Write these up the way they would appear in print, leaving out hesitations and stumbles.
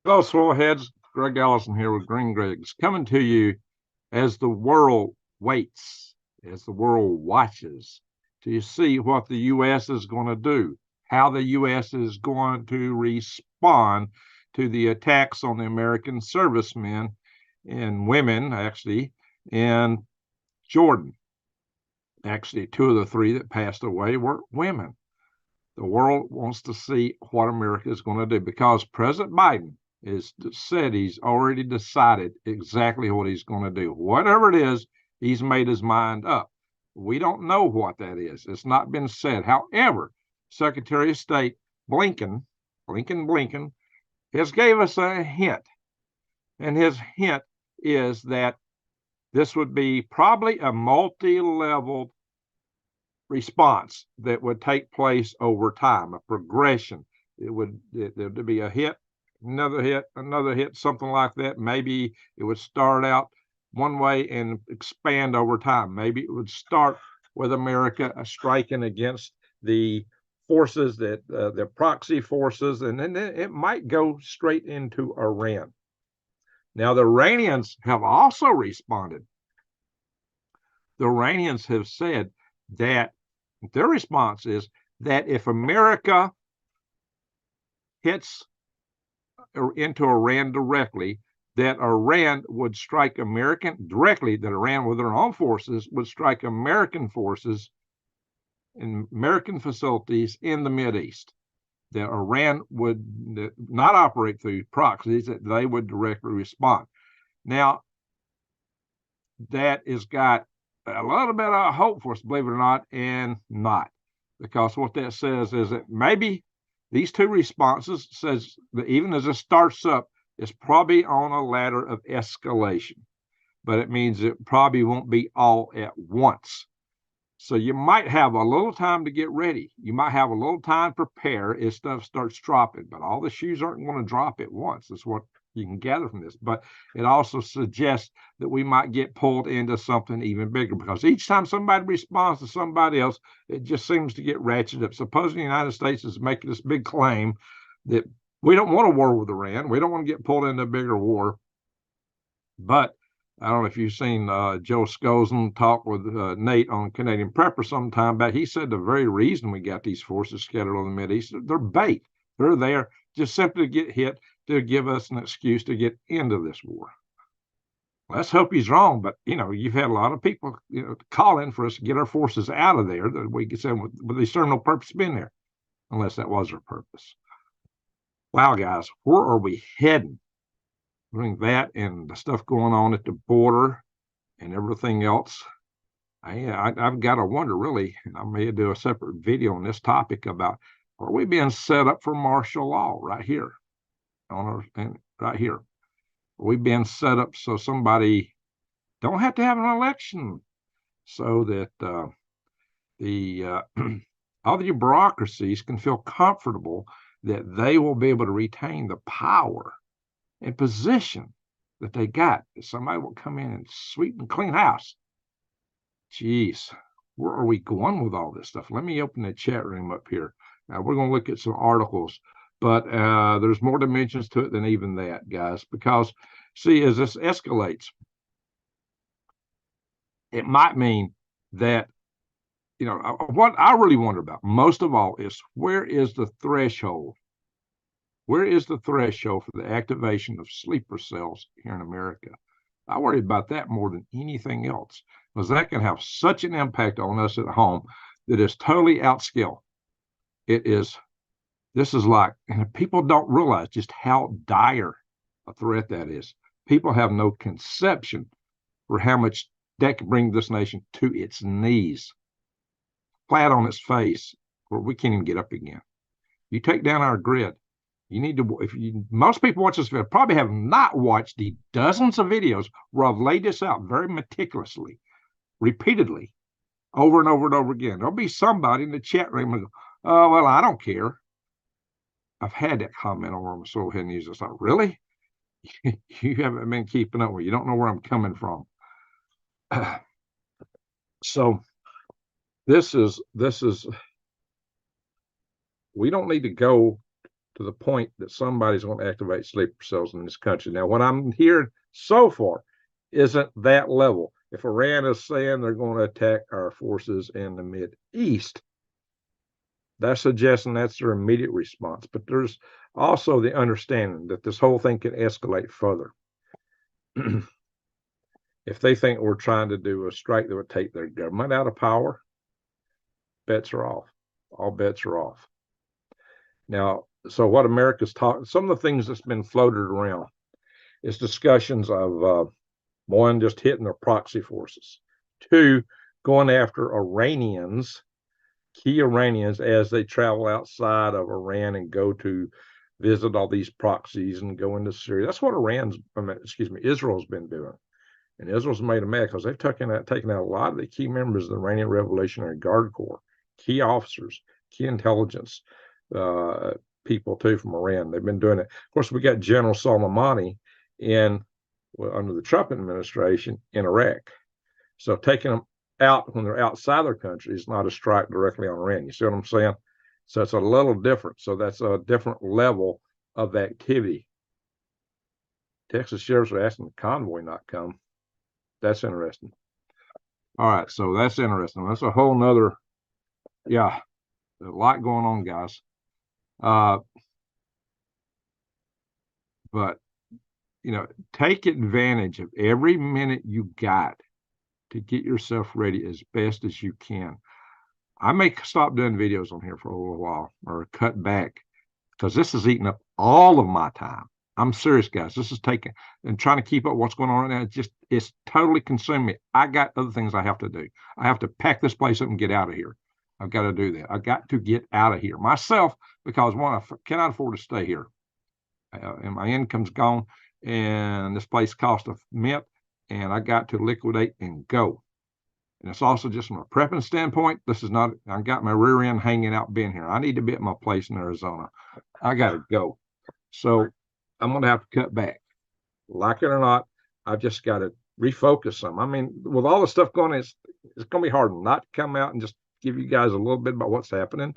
Hello, Swellheads. Greg Allison here with Green Greg's coming to you as the world waits, as the world watches to see what the U.S. is going to do, how the U.S. is going to respond to the attacks on the American servicemen and women, actually, in Jordan. Actually, two of the three that passed away were women. The world wants to see what America is going to do because President Biden is said he's already decided exactly what he's going to do. Whatever it is, he's made his mind up. We don't know what that is. It's not been said. However, Secretary of State Blinken, has gave us a hint, and his hint is that this would be probably a multi-level response that would take place over time, a progression. There'd be a hit, another hit, something like that. Maybe it would start out one way and expand over time. Maybe it would start with America striking against the forces that the proxy forces, and then it might go straight into Iran. Now, the Iranians have also responded. The Iranians have said that their response is that if America hits into Iran directly, that Iran would strike American directly, that Iran with their own forces would strike American forces and American facilities in the Mideast. That Iran would not operate through proxies, that they would directly respond. Now, that has got a little bit of hope for us, believe it or not, and not. Because what that says is that maybe these two responses says that even as it starts up, it's probably on a ladder of escalation. But it means it probably won't be all at once. So you might have a little time to get ready. You might have a little time to prepare if stuff starts dropping, but all the shoes aren't going to drop at once. That's what you can gather from this. But it also suggests that we might get pulled into something even bigger because each time somebody responds to somebody else, it just seems to get ratcheted up. Supposing the United States is making this big claim that we don't want a war with Iran, we don't want to get pulled into a bigger war. But I don't know if you've seen Joe Scozen talk with Nate on Canadian Prepper some time back. He said the very reason we got these forces scattered over the Mideast, they're bait. They're there just simply to get hit, to give us an excuse to get into this war. Let's hope he's wrong, but you've had a lot of people calling for us to get our forces out of there. That we could say, well, they serve no purpose being there, unless that was their purpose. Wow, guys, where are we heading? Doing that and the stuff going on at the border and everything else. I've got to wonder, really, and I may do a separate video on this topic about, are we being set up for martial law right here? Right here. Are we being set up so somebody don't have to have an election so that the all the bureaucracies can feel comfortable that they will be able to retain the power and position that they got. Somebody will come in and sweep and clean house. Jeez, where are we going with all this stuff? Let me open the chat room up here. Now we're going to look at some articles, but there's more dimensions to it than even that, guys, because see, as this escalates, it might mean that, what I really wonder about most of all is where is the threshold? Where is the threshold for the activation of sleeper cells here in America? I worry about that more than anything else, because that can have such an impact on us at home that is totally outscale. This is like, and people don't realize just how dire a threat that is. People have no conception for how much that could bring this nation to its knees, flat on its face, where we can't even get up again. You take down our grid, you need to, most people watch this video probably have not watched the dozens of videos where I've laid this out very meticulously, repeatedly, over and over and over again. There'll be somebody in the chat room and go, oh, well, I don't care. I've had that comment over on Soulhead News. It's like, really? You haven't been keeping up with me. You don't know where I'm coming from. So this is, we don't need to go to the point that somebody's going to activate sleeper cells in this country. Now, what I'm hearing so far isn't that level. If Iran is saying they're going to attack our forces in the Mideast, that's suggesting that's their immediate response. But there's also the understanding that this whole thing can escalate further. If they think we're trying to do a strike that would take their government out of power, bets are off. All bets are off. Now, so what America's talking, some of the things that's been floated around is discussions of one, just hitting their proxy forces, two, going after Iranians, key Iranians, as they travel outside of Iran and go to visit all these proxies and go into Syria. That's what Israel's been doing. And Israel's made them mad because they've taken out a lot of the key members of the Iranian Revolutionary Guard Corps, key officers, key intelligence people too from Iran. They've been doing it. Of course, we got General Soleimani under the Trump administration in Iraq. So taking them out when they're outside their country is not a strike directly on Iran. You see what I'm saying? So it's a little different. So that's a different level of activity. Texas sheriffs are asking the convoy not come. That's interesting. All right, so that's interesting. That's a whole nother, a lot going on, guys. But take advantage of every minute you got to get yourself ready as best as you can. I may stop doing videos on here for a little while or cut back because this is eating up all of my time. I'm serious, guys. This is taking and trying to keep up what's going on right now. It's totally consuming me. I got other things I have to do. I have to pack this place up and get out of here. I've got to do that. I've got to get out of here myself because one, I cannot afford to stay here. And my income's gone, and this place costs a mint, and I got to liquidate and go. And it's also just from a prepping standpoint. This is not, I got my rear end hanging out being here. I need to be at my place in Arizona. I got to go. So I'm going to have to cut back. Like it or not, I've just got to refocus some. I mean, with all the stuff going on, it's going to be hard not to come out and just give you guys a little bit about what's happening.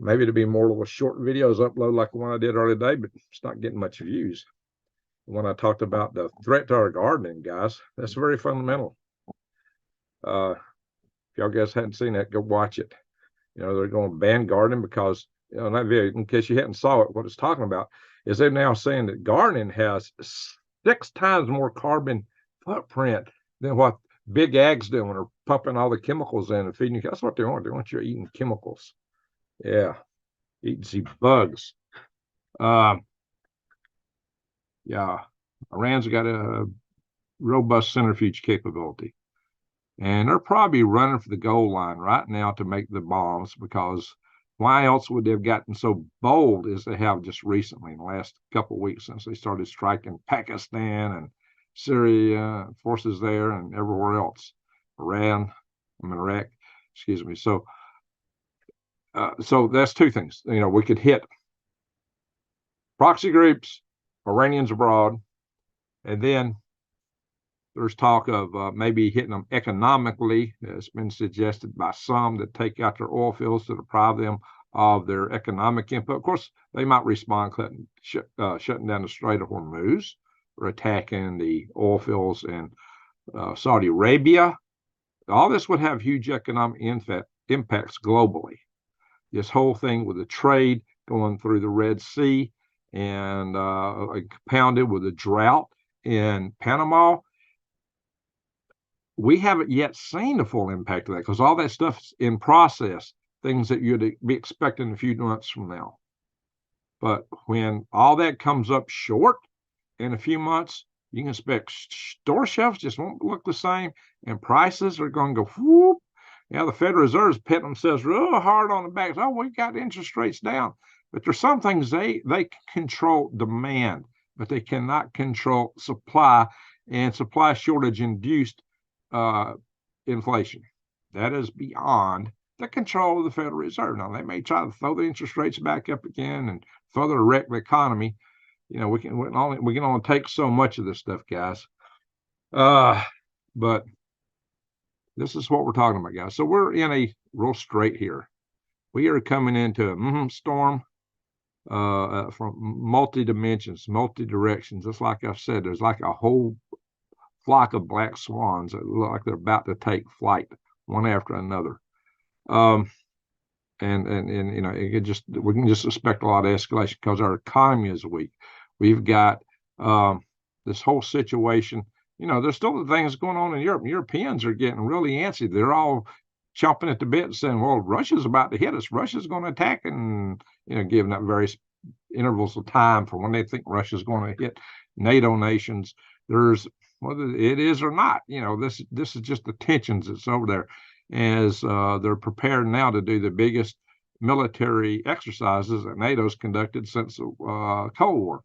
Maybe to be more little short videos upload like the one I did earlier today, but it's not getting much views. When I talked about the threat to our gardening, guys, that's very fundamental. If y'all guys hadn't seen that, go watch it. They're going to ban gardening because, that video, in case you hadn't saw it, what it's talking about is they're now saying that gardening has 6 times more carbon footprint than what big ag's doing or pumping all the chemicals in and feeding you. That's what they want. They want you eating chemicals. Yeah, eating some bugs. Iran's got a robust centrifuge capability. And they're probably running for the goal line right now to make the bombs, because why else would they have gotten so bold as they have just recently in the last couple of weeks since they started striking Pakistan and Syria, forces there and everywhere else, Iraq, excuse me. So that's two things. We could hit proxy groups, Iranians abroad, and then there's talk of maybe hitting them economically. It's been suggested by some that take out their oil fields to deprive them of their economic input. Of course, they might respond shutting down the Strait of Hormuz or attacking the oil fields in Saudi Arabia. All this would have huge economic impacts globally. This whole thing with the trade going through the Red Sea and compounded with a drought in Panama. We haven't yet seen the full impact of that because all that stuff's in process, things that you'd be expecting a few months from now. But when all that comes up short in a few months, you can expect store shelves just won't look the same, and prices are going to go whoop. The Federal Reserve is patting themselves real hard on the back. Oh, we got interest rates down. But there's some things they can control demand, but they cannot control supply, and supply shortage induced inflation. That is beyond the control of the Federal Reserve. Now, they may try to throw the interest rates back up again and further wreck the economy. We can only take so much of this stuff, guys. But this is what we're talking about, guys. So we're in a real strait here. We are coming into a storm. from multi dimensions, multi directions. Just like I said, there's like a whole flock of black swans that look like they're about to take flight one after another. And you know, we can just expect a lot of escalation because our economy is weak. We've got this whole situation. You know, there's still the things going on in Europe. Europeans are getting really antsy. They're all chomping at the bit, saying, "Well, Russia's about to hit us. Russia's going to attack," and you know, giving up various intervals of time for when they think Russia's going to hit NATO nations. There's whether it is or not. You know, this is just the tensions that's over there, as they're prepared now to do the biggest military exercises that NATO's conducted since the Cold War.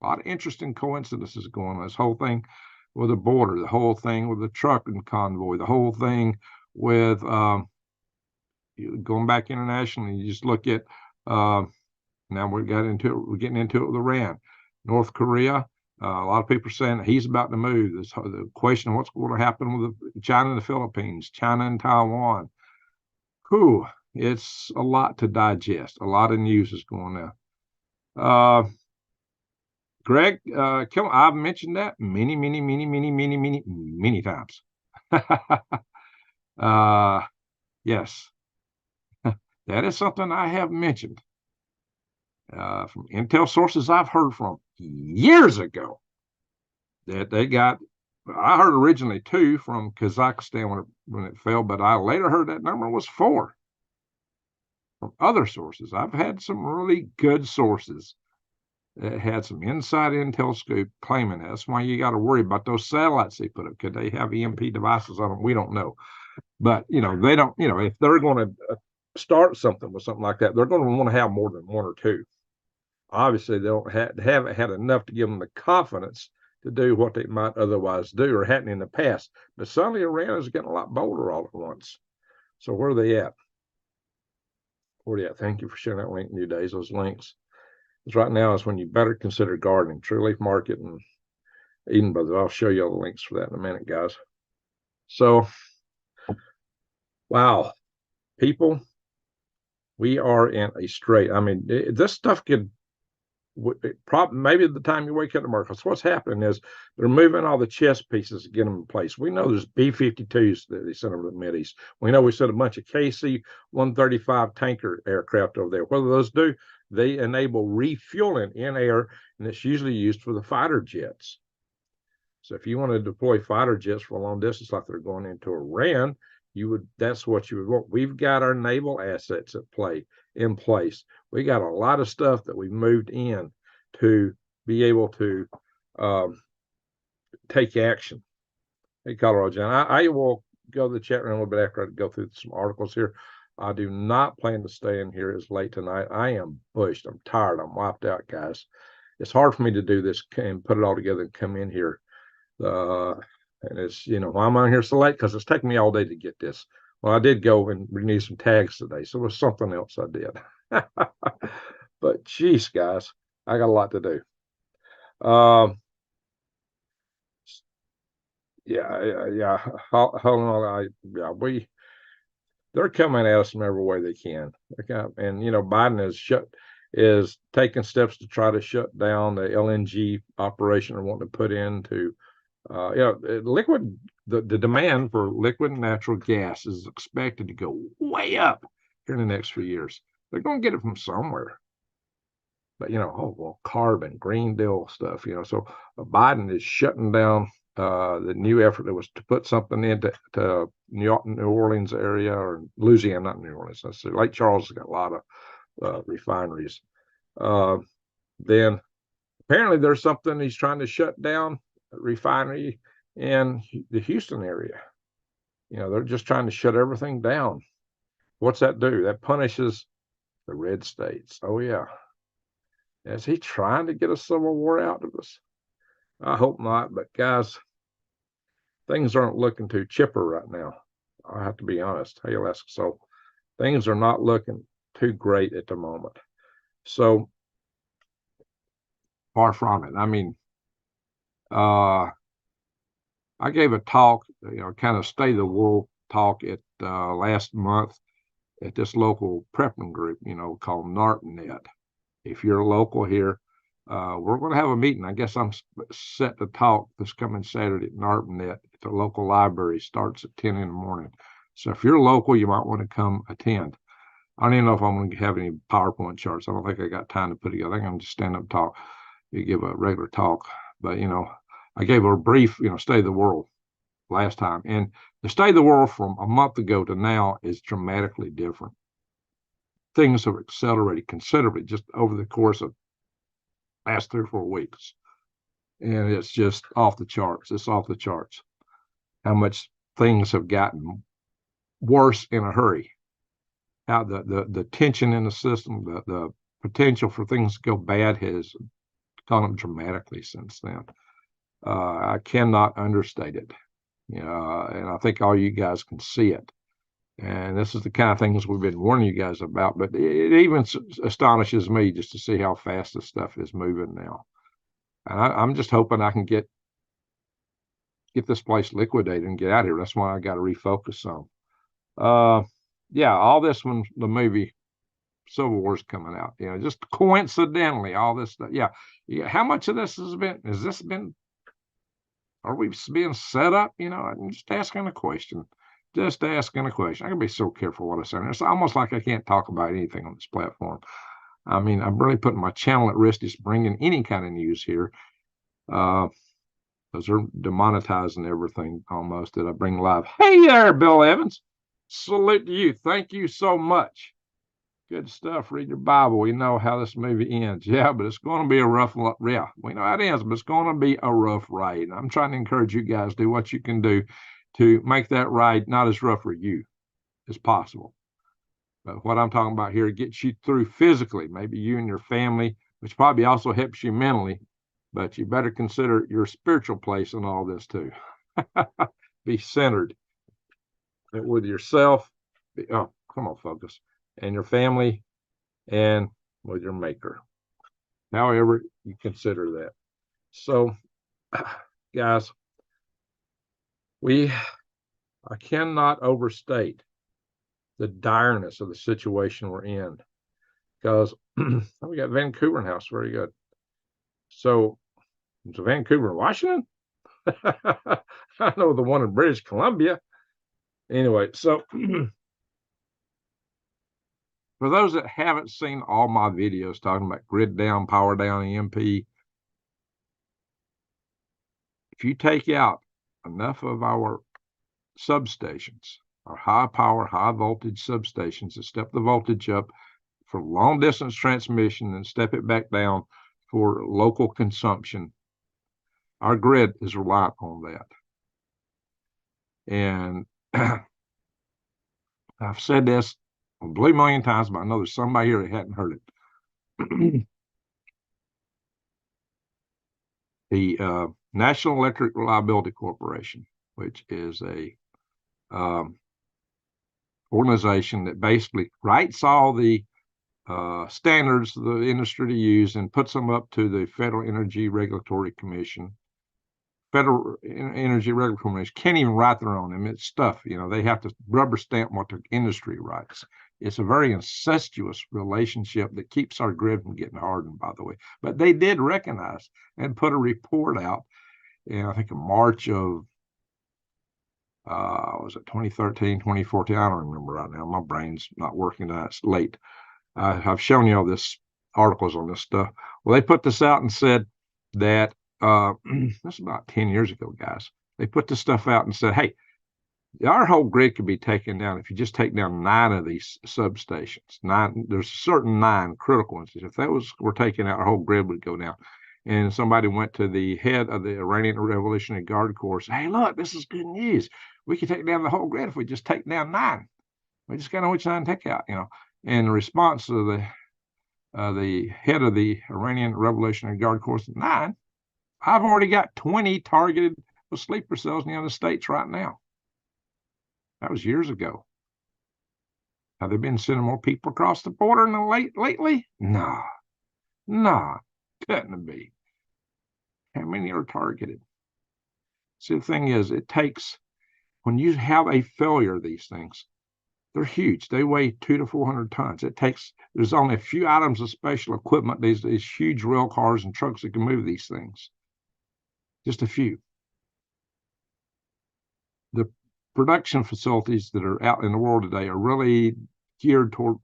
A lot of interesting coincidences going on. This whole thing with the border, the whole thing with the trucking convoy, the whole thing with going back internationally. You just look at now we're getting into it with Iran, North Korea. A lot of people are saying he's about to move. The question of what's going to happen with China and the Philippines, China and Taiwan. Whew, it's a lot to digest. A lot of news is going on. Greg, I've mentioned that many times. Yes, that is something I have mentioned from intel sources I've heard from years ago that they got. I heard originally 2 from Kazakhstan when it fell, but I later heard that number was 4 from other sources. I've had some really good sources that had some inside intel scoop claiming that. That's why you got to worry about those satellites they put up. Could they have EMP devices on them? We don't know. But, you know, they don't, you know, if they're going to start something with something like that, they're going to want to have more than 1 or 2. Obviously, they haven't had enough to give them the confidence to do what they might otherwise do or hadn't in the past. But suddenly Iran is getting a lot bolder all at once. So where are they at? Where are they at? Thank you for sharing that link, New Days, those links. Because right now is when you better consider gardening. True Leaf Market and Eden Brothers. I'll show you all the links for that in a minute, guys. So, wow, people, we are in a strait. I mean, this stuff could probably maybe the time you wake up tomorrow, because what's happening is they're moving all the chess pieces to get them in place. We know there's B-52s that they sent over to the Mideast. We know we sent a bunch of KC-135 tanker aircraft over there. What do those do? They enable refueling in air, and it's usually used for the fighter jets. So if you want to deploy fighter jets for a long distance like they're going into Iran, that's what you would want. We've got our naval assets in place. We got a lot of stuff that we've moved in to be able to take action. Hey, Colorado John, I will go to the chat room a little bit after I go through some articles here. I do not plan to stay in here as late tonight. I am bushed. I'm tired. I'm wiped out, guys. It's hard for me to do this and put it all together and come in here. And it's, you know, why am I here so late? Because it's taking me all day to get this. Well, I did go and renew some tags today, so it was something else I did. But geez, guys, I got a lot to do. Yeah. They're coming at us from every way they can. And you know, Biden is taking steps to try to shut down the LNG operation they're wanting to put into. The demand for liquid natural gas is expected to go way up here in the next few years. They're going to get it from somewhere. But, you know, carbon, Green Deal stuff, you know. So Biden is shutting down the new effort that was to put something into New Orleans area or Louisiana, not New Orleans. Lake Charles has got a lot of refineries. Then apparently there's something he's trying to shut down, refinery in the Houston area. You know, they're just trying to shut everything down. What's that do? That punishes the red states. Oh, yeah. Is he trying to get a civil war out of us? I hope not. But, guys, things aren't looking too chipper right now. I have to be honest. Hey, Alaska. So things are not looking too great at the moment. So far from it. I mean, I gave a talk, you know, kind of state of the world talk at last month at this local prepping group, you know, called NARPNet. if you're local here, we're going to have a meeting. I guess I'm set to talk this coming Saturday at NARPNet at the local library. Starts at 10 in the morning. So if you're local, you might want to come attend. I don't even know if I'm going to have any PowerPoint charts. I don't think I got time to put together. I think I'm going to just stand up and talk. You give a regular talk. But, I gave a brief, state of the world last time. And the state of the world from a month ago to now is dramatically different. Things have accelerated considerably just over the course of the last 3 or 4 weeks. And it's just off the charts. It's off the charts how much things have gotten worse in a hurry. How the tension in the system, the potential for things to go bad has gone up dramatically since then. I cannot understate it. And I think all you guys can see it. And this is the kind of things we've been warning you guys about. But it even astonishes me just to see how fast this stuff is moving now. And I'm just hoping I can get this place liquidated and get out of here. That's why I got to refocus on. Yeah, all this one, the movie Civil War's coming out. Just coincidentally, all this stuff. Yeah. How much of this has been? Are we being set up? I'm just asking a question. Just asking a question. I can be so careful what I say. It's almost like I can't talk about anything on this platform. I mean, I'm really putting my channel at risk just bringing any kind of news here. Because they're demonetizing everything almost that I bring live. Hey there, Bill Evans. Salute to you. Thank you so much. Good stuff. Read your Bible. We know how this movie ends. Yeah, but it's going to be a rough, yeah, we know how it ends, but it's going to be a rough ride. I'm trying to encourage you guys to do what you can do to make that ride not as rough for you as possible. But what I'm talking about here gets you through physically, maybe you and your family, which probably also helps you mentally, but you better consider your spiritual place in all this too. Be centered with yourself. Oh, come on, focus. And your family and with your maker. However you consider that. So, guys, I cannot overstate the direness of the situation we're in because we got Vancouver house. Very good. So, it's Vancouver, Washington. I know the one in British Columbia. Anyway, so for those that haven't seen all my videos talking about grid down, power down, EMP, if you take out enough of our substations, our high power, high voltage substations that step the voltage up for long distance transmission and step it back down for local consumption, our grid is reliant on that. And I've said this a blue million times, but I know there's somebody here that hadn't heard it. The National Electric Reliability Corporation, which is a organization that basically writes all the standards for the industry to use and puts them up to the Federal Energy Regulatory Commission. Federal Energy Regulatory Commission can't even write their own. I mean, it's stuff, they have to rubber stamp what the industry writes. It's a very incestuous relationship that keeps our grid from getting hardened, by the way. But they did recognize and put a report out I think in March of, was it 2013, 2014? I don't remember right now. My brain's not working. It's late. I've shown you all this articles on this stuff. Well, they put this out and said that that's about 10 years ago, guys. They put this stuff out and said, hey, our whole grid could be taken down if you just take down 9 of these substations. 9, there's certain 9 critical ones. If that were taken out, our whole grid would go down. And somebody went to the head of the Iranian Revolutionary Guard Corps. Hey, look, this is good news. We could take down the whole grid if we just take down 9. We just got to know which 9 to take out, And the response to the head of the Iranian Revolutionary Guard Corps, 9. I've already got 20 targeted with sleeper cells in the United States right now. That was years ago. Have they been sending more people across the border lately? No, couldn't be. How many are targeted? See, the thing is, it takes, when you have a failure of these things, They're huge. They weigh 200 to 400 tons. There's only a few items of special equipment, these huge rail cars and trucks that can move these things. Just a few. The production facilities that are out in the world today are really geared toward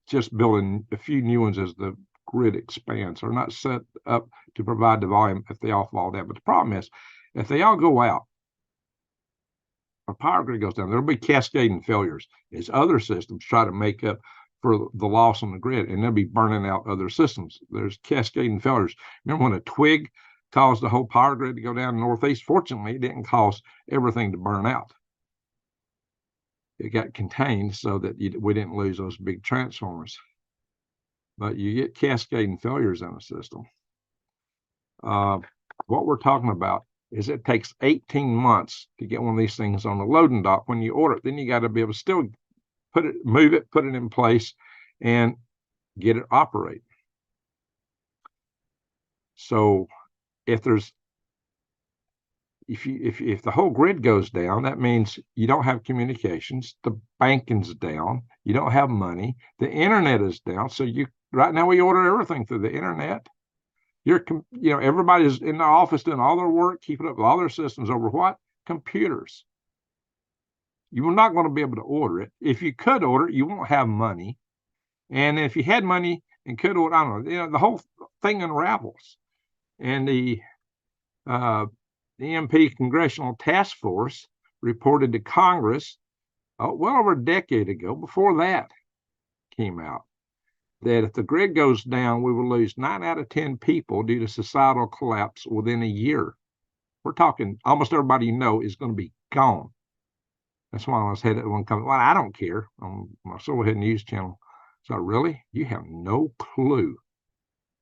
just building a few new ones as the grid expands. They're not set up to provide the volume if they all fall down. But the problem is, if they all go out, our power grid goes down, there'll be cascading failures as other systems try to make up for the loss on the grid, and they'll be burning out other systems. There's cascading failures. Remember when a twig caused the whole power grid to go down in the Northeast? Fortunately, it didn't cause everything to burn out. It got contained so that we didn't lose those big transformers. But you get cascading failures in the system. What we're talking about is it takes 18 months to get one of these things on the loading dock when you order it. Then you got to be able to still move it, put it in place, and get it operate. So if the whole grid goes down, that means you don't have communications, the banking's down, you don't have money, the internet is down. So right now we order everything through the internet. Everybody's in the office doing all their work, keeping up with all their systems over what? Computers. You're not going to be able to order it. If you could order it, you won't have money. And if you had money and could order, I don't know, the whole thing unravels. And the EMP Congressional Task Force reported to Congress well over a decade ago, before that came out, that if the grid goes down, we will lose 9 out of 10 people due to societal collapse within a year. We're talking almost everybody is going to be gone. That's why I was headed at one company. Well, I don't care on my Silverhead News channel. So really, you have no clue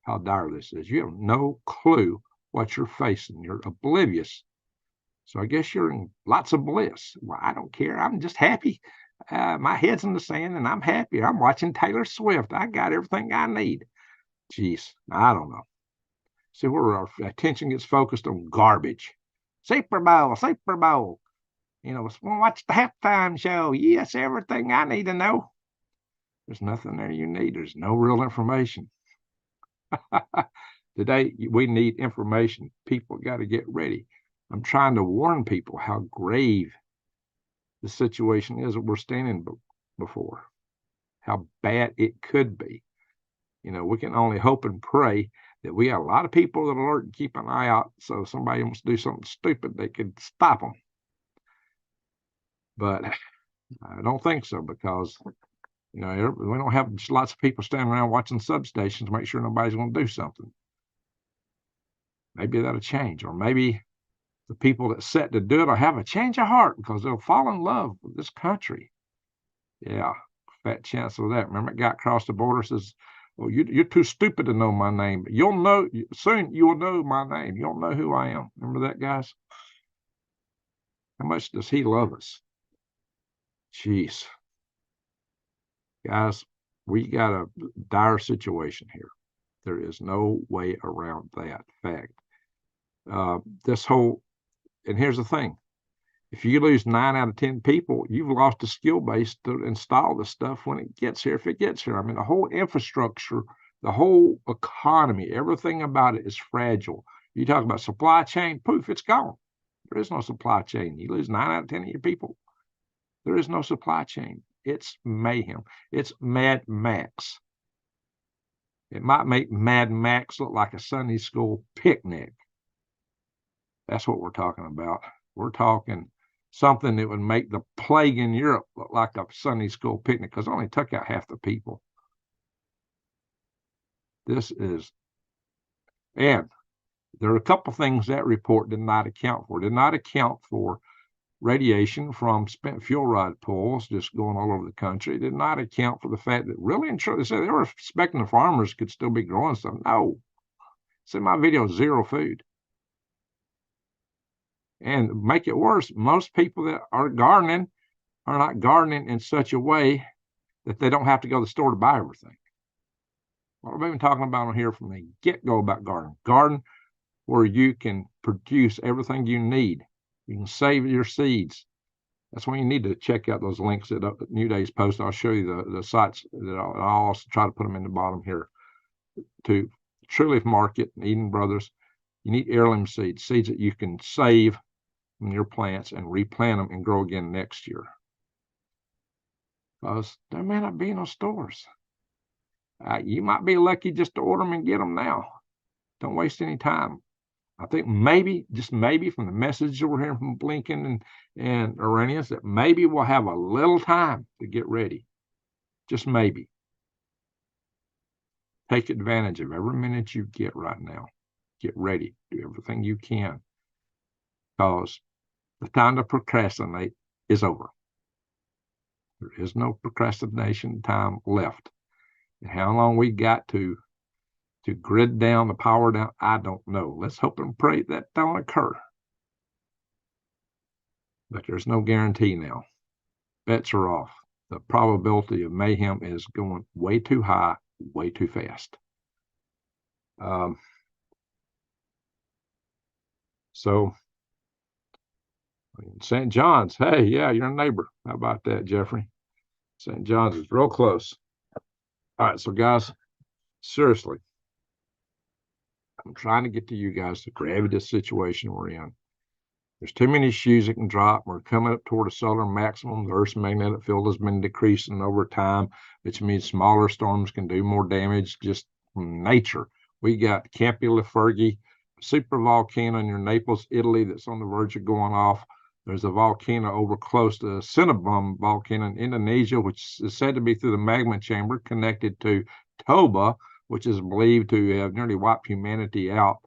how dire this is. You have no clue what you're facing. You're oblivious. So I guess you're in lots of bliss. Well, I don't care. I'm just happy. My head's in the sand and I'm happy. I'm watching Taylor Swift. I got everything I need. Jeez, I don't know. See where our attention gets focused on garbage. Super Bowl, Super Bowl. Watch the halftime show. Yes, everything I need to know. There's nothing there you need. There's no real information. Today, we need information. People got to get ready. I'm trying to warn people how grave the situation is that we're standing before, how bad it could be. We can only hope and pray that we have a lot of people that alert and keep an eye out, so if somebody wants to do something stupid, they could stop them. But I don't think so, because we don't have lots of people standing around watching substations to make sure nobody's going to do something. Maybe that'll change, or maybe the people that set to do it will have a change of heart because they'll fall in love with this country. Yeah, fat chance of that. Remember, a guy across the border says, "Well, you're too stupid to know my name, but you'll know soon. You'll know my name. You'll know who I am." Remember that, guys? How much does he love us? Jeez, guys, we got a dire situation here. There is no way around that fact. And here's the thing. If you lose 9 out of 10 people, you've lost the skill base to install the stuff when it gets here, if it gets here. I mean, the whole infrastructure, the whole economy, everything about it is fragile. You talk about supply chain, poof, it's gone. There is no supply chain. You lose 9 out of 10 of your people. There is no supply chain. It's mayhem. It's Mad Max. It might make Mad Max look like a Sunday school picnic. That's what we're talking about. We're talking something that would make the plague in Europe look like a Sunday school picnic, because it only took out half the people. And there are a couple things that report did not account for. Did not account for radiation from spent fuel rod pulls just going all over the country. It did not account for the fact that really and truly, they said they were expecting the farmers could still be growing stuff. No. It's in my video, zero food. And make it worse, most people that are gardening are not gardening in such a way that they don't have to go to the store to buy everything. What we've been talking about on here from the get-go about gardening. Garden where you can produce everything you need. You can save your seeds. That's when you need to check out those links that New Day's post. I'll show you the sites that I'll also try to put them in the bottom here. To True Leaf Market and Eden Brothers, you need heirloom seeds that you can save from your plants and replant them and grow again next year. Because there may not be no stores. You might be lucky just to order them and get them now. Don't waste any time. I think maybe, just maybe, from the message that we're hearing from Blinken and Arrhenius, that maybe we'll have a little time to get ready. Just maybe. Take advantage of every minute you get right now. Get ready. Do everything you can. Because the time to procrastinate is over. There is no procrastination time left. And how long we got to grid down, the power down, I don't know. Let's hope and pray that don't occur. But there's no guarantee now. Bets are off. The probability of mayhem is going way too high, way too fast. So, St. John's, hey, yeah, you're a neighbor. How about that, Jeffrey? St. John's is real close. All right, so guys, seriously, I'm trying to get to you guys to grab this situation we're in. There's too many shoes that can drop. We're coming up toward a solar maximum. The Earth's magnetic field has been decreasing over time, which means smaller storms can do more damage just from nature. We got Campi Lafergi, super volcano near Naples, Italy, that's on the verge of going off. There's a volcano over close to Cinnabon volcano in Indonesia, which is said to be through the magma chamber connected to Toba, which is believed to have nearly wiped humanity out,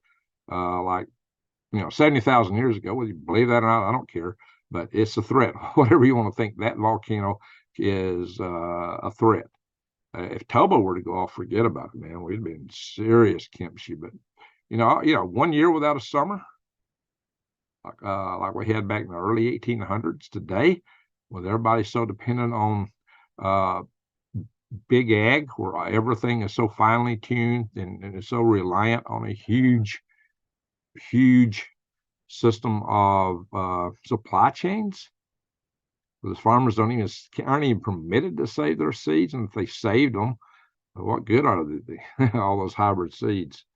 70,000 years ago. Whether you believe that or not, I don't care, but it's a threat. Whatever you want to think, that volcano is a threat. If Toba were to go off, forget about it, man. We'd be in serious kimchi. But 1 year without a summer, like we had back in the early 1800s, today, with everybody so dependent on big ag, where everything is so finely tuned and is so reliant on a huge system of supply chains. The farmers aren't even permitted to save their seeds, and if they saved them, what good are they? All those hybrid seeds.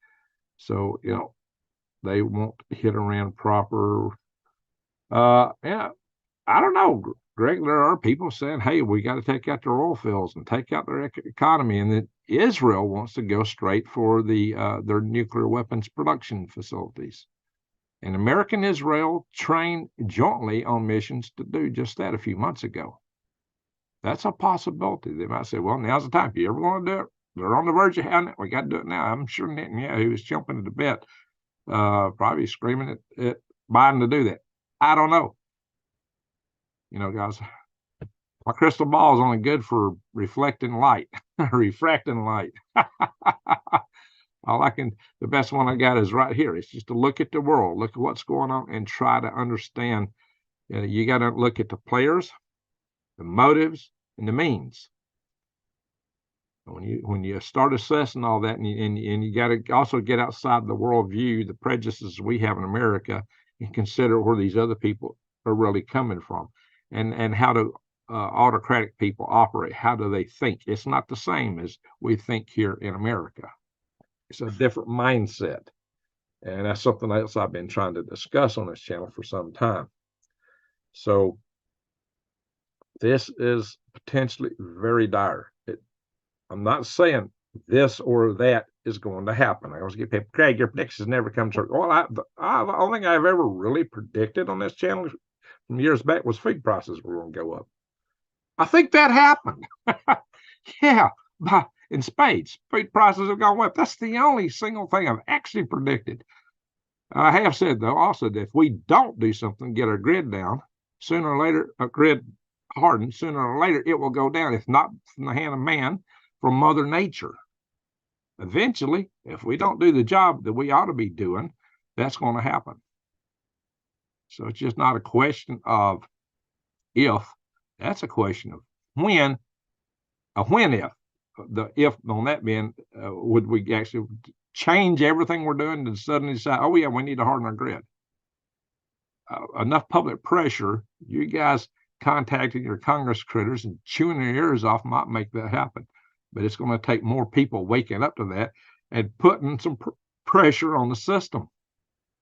So they won't hit around proper. Yeah, I don't know, Greg. There are people saying, "Hey, we got to take out their oil fields and take out their economy," and that Israel wants to go straight for their nuclear weapons production facilities. And America and Israel trained jointly on missions to do just that a few months ago. That's a possibility. They might say, well, now's the time. If you ever want to do it, they're on the verge of having it. We got to do it now. I'm sure Netanyahu is jumping at the bit, probably screaming at Biden to do that. I don't know. Guys, my crystal ball is only good for reflecting light, refracting light. The best one I got is right here. It's just to look at the world, look at what's going on, and try to understand. You got to look at the players, the motives, and the means. When you start assessing all that, and you got to also get outside the worldview, the prejudices we have in America, and consider where these other people are really coming from, and how do autocratic people operate. How do they think? It's not the same as we think here in America. It's a different mindset. And that's something else I've been trying to discuss on this channel for some time. So this is potentially very dire. I'm not saying this or that is going to happen. I always get people, Craig, your predictions never come true. Well, the only thing I've ever really predicted on this channel from years back was feed prices were going to go up. I think that happened. Yeah, in spades, feed prices have gone up. That's the only single thing I've actually predicted. I have said, though, also that if we don't do something, get our grid down, sooner or later, a grid hardened, sooner or later, it will go down. If not from the hand of man, from Mother Nature. Eventually, if we don't do the job that we ought to be doing, that's going to happen. So it's just not a question of if, that's a question of when, if. The if on that being, would we actually change everything we're doing and suddenly decide, oh, yeah, we need to harden our grid? Enough public pressure, you guys contacting your Congress critters and chewing their ears off might make that happen. But it's going to take more people waking up to that and putting some pressure on the system.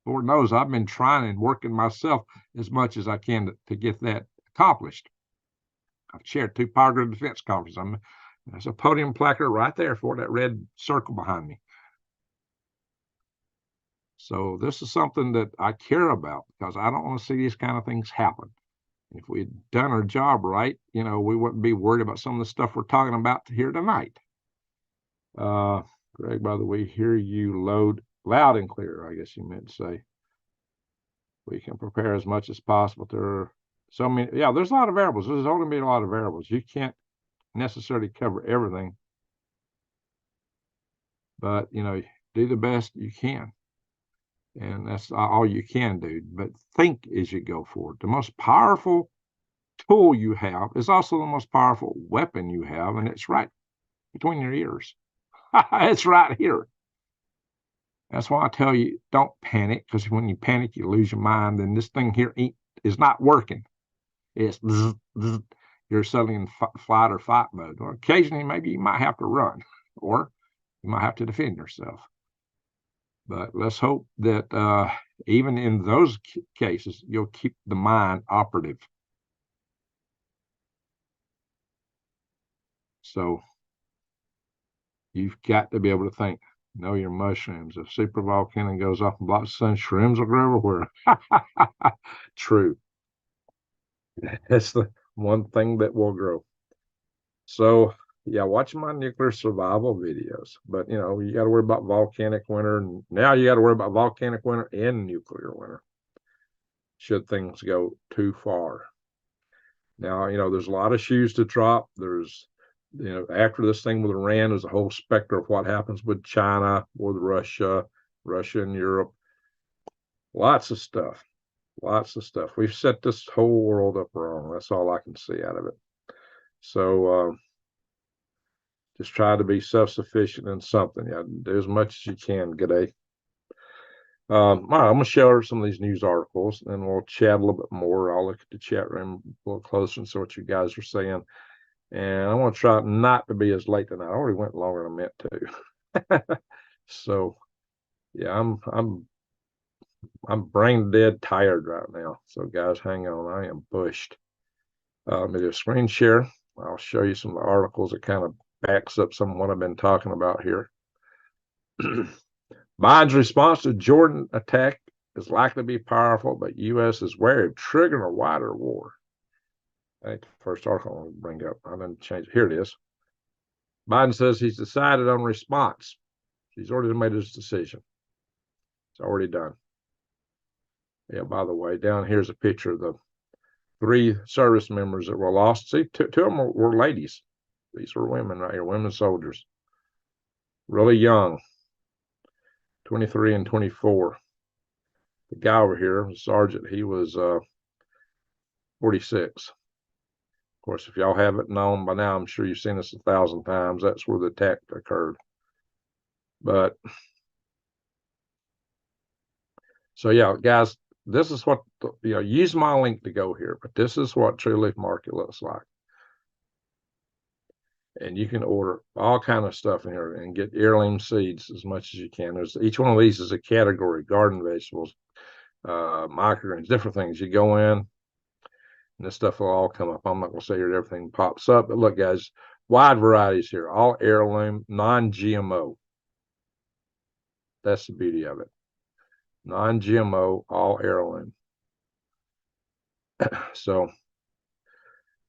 Lord knows I've been trying and working myself as much as I can to get that accomplished. I've chaired 2 power grid defense conferences. There's a podium placard right there for that red circle behind me. So this is something that I care about because I don't want to see these kind of things happen. If we'd done our job right, we wouldn't be worried about some of the stuff we're talking about here tonight. Greg, by the way, hear you loud and clear, I guess you meant to say. We can prepare as much as possible. There are so many, there's a lot of variables. There's only been a lot of variables. You can't necessarily cover everything, but do the best you can. And that's all you can do. But think as you go forward. The most powerful tool you have is also the most powerful weapon you have, and it's right between your ears. It's right here. That's why I tell you, don't panic, because when you panic, you lose your mind. And this thing here is not working. It's you're suddenly in flight or fight mode. Or occasionally, maybe you might have to run, or you might have to defend yourself. But let's hope that even in those cases, you'll keep the mind operative. So you've got to be able to think. Know your mushrooms. If super volcano goes off and blocks the sun, shrooms will grow everywhere. True. That's the one thing that will grow. So watch my nuclear survival videos. But you got to worry about volcanic winter, and now you got to worry about volcanic winter and nuclear winter should things go too far. Now there's a lot of shoes to drop. There's after this thing with Iran, there's a whole spectrum of what happens with China, with Russia and Europe. Lots of stuff. We've set this whole world up wrong. That's all I can see out of it. So just try to be self-sufficient in something. Do as much as you can. Good day. All right, I'm going to share some of these news articles, and we'll chat a little bit more. I'll look at the chat room a little closer and see what you guys are saying. And I want to try not to be as late tonight. I already went longer than I meant to. So, I'm brain dead tired right now. So, guys, hang on. I am bushed. Let me do a screen share. I'll show you some of the articles that kind of backs up some of what I've been talking about here. Biden's response to Jordan attack is likely to be powerful, but U.S. is wary of triggering a wider war. I think the first article I want to bring up. I'm going to change it. Here it is. Biden says he's decided on response. He's already made his decision. It's already done. By the way, down here's a picture of the 3 service members that were lost. See, two of them were ladies. These were women right here, women soldiers. Really young, 23 and 24. The guy over here, the sergeant, he was 46. Of course, if y'all haven't known by now, I'm sure you've seen this 1,000 times. That's where the attack occurred. But so guys, this is what use my link to go here. But this is what True Leaf Market looks like, and you can order all kind of stuff in here and get heirloom seeds as much as you can. There's each one of these is a category: garden vegetables, microgreens, different things. You go in, and this stuff will all come up. I'm not going to say here everything pops up, but look, guys, wide varieties here, all heirloom, non-GMO. That's the beauty of it. Non-GMO, all heirloom. So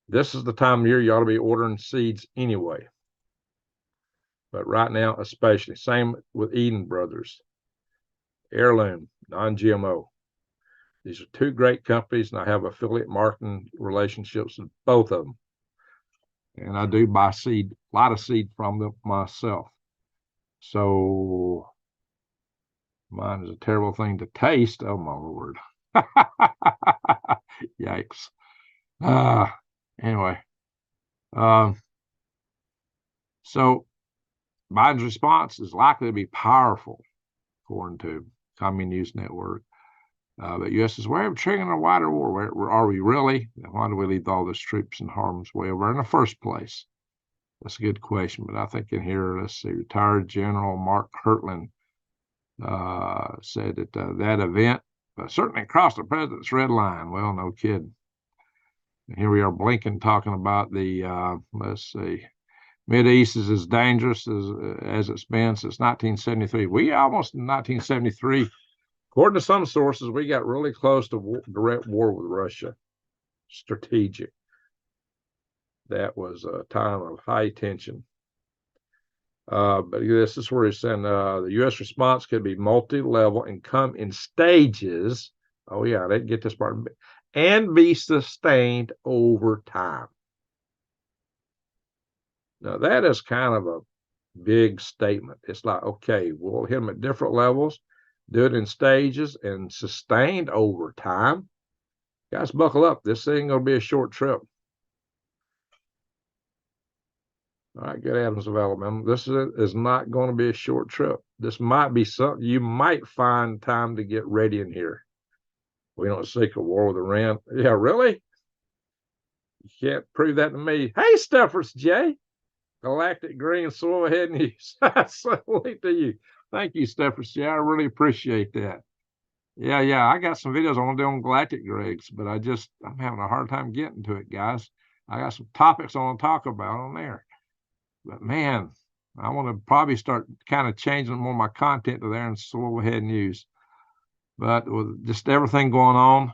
this is the time of year you ought to be ordering seeds anyway. But right now, especially, same with Eden Brothers. Heirloom, non-GMO. These are 2 great companies, and I have affiliate marketing relationships with both of them. And I do buy seed, a lot of seed from them myself. So mine is a terrible thing to taste. Oh, my Lord. Yikes. Anyway. So Biden's response is likely to be powerful, according to Commune News Network. But U.S. is, we're triggering a wider war. Where are we really? Why do we leave all those troops in harm's way over in the first place? That's a good question. But I think in here, let's see, retired General Mark Kirtland said that that event certainly crossed the president's red line. Well, no kidding. And here we are, Blinken talking about the, let's see, Mideast is as dangerous as it's been since 1973. We almost in 1973. According to some sources, we got really close to direct war with Russia. Strategic. That was a time of high tension. But this is where he's saying the U.S. response could be multi-level and come in stages. Oh, yeah, I didn't get this part. And be sustained over time. Now, that is kind of a big statement. It's like, okay, we'll hit them at different levels, do it in stages, and sustained over time. Guys, buckle up. This ain't going to be a short trip. All right, good Adams of Alabama. This is not going to be a short trip. This might be something you might find time to get ready in here. We don't seek a war with Iran. Yeah, really? You can't prove that to me. Hey, Stuffers J. Galactic Green Soil Head News. Salute to you. Thank you, Stuffers J. I really appreciate that. Yeah. I got some videos I want to do on Galactic Gregs, but I'm having a hard time getting to it, guys. I got some topics I want to talk about on there. But man, I want to probably start kind of changing more of my content to there in Soil Head News. But with just everything going on,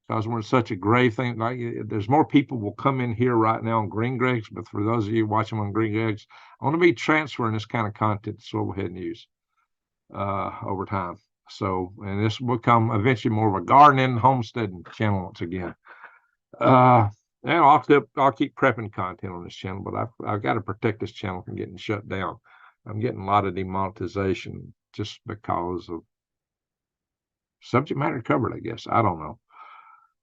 because we're in such a grave thing, like there's more people will come in here right now on Green Gregs. But for those of you watching on Green Gregs, I want to be transferring this kind of content to Soil Head News over time. So, and this will become eventually more of a gardening homesteading channel once again. And I'll keep prepping content on this channel, but I've got to protect this channel from getting shut down. I'm getting a lot of demonetization just because of subject matter covered, I guess. I don't know.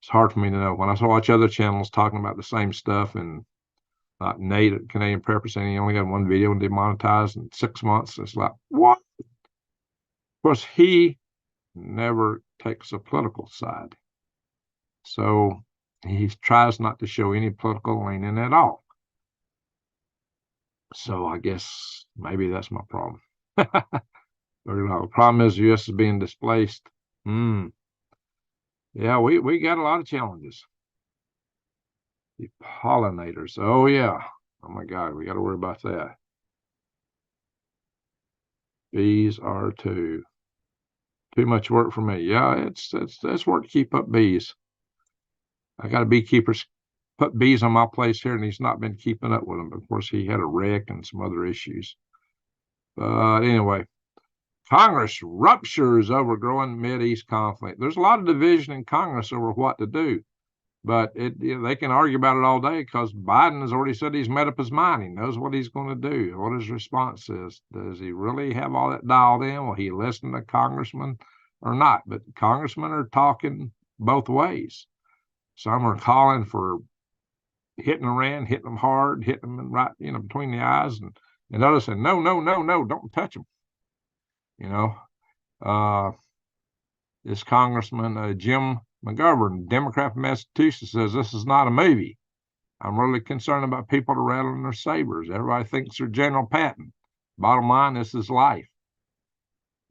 It's hard for me to know. When I watch other channels talking about the same stuff, and Nate at Canadian Prepper saying he only got one video demonetized in 6 months, it's like, what? Of course, he never takes a political side. So he tries not to show any political leaning at all. So I guess maybe that's my problem. The problem is the U.S. is being displaced. Yeah, we got a lot of challenges. The pollinators. Oh, yeah. Oh, my God. We got to worry about that. Bees are too much work for me. Yeah, it's work to keep up bees. I got a beekeeper put bees on my place here, and he's not been keeping up with them. Of course, he had a wreck and some other issues. But anyway, Congress ruptures over growing Mideast conflict. There's a lot of division in Congress over what to do, but they can argue about it all day because Biden has already said he's made up his mind. He knows what he's going to do, what his response is. Does he really have all that dialed in? Will he listen to congressmen or not? But congressmen are talking both ways. Some are calling for hitting Iran, hitting them hard, hitting them right, between the eyes, and others saying, no, don't touch them. This Congressman Jim McGovern, Democrat from Massachusetts, says this is not a movie. I'm really concerned about people rattling their sabers. Everybody thinks they're General Patton. Bottom line, this is life.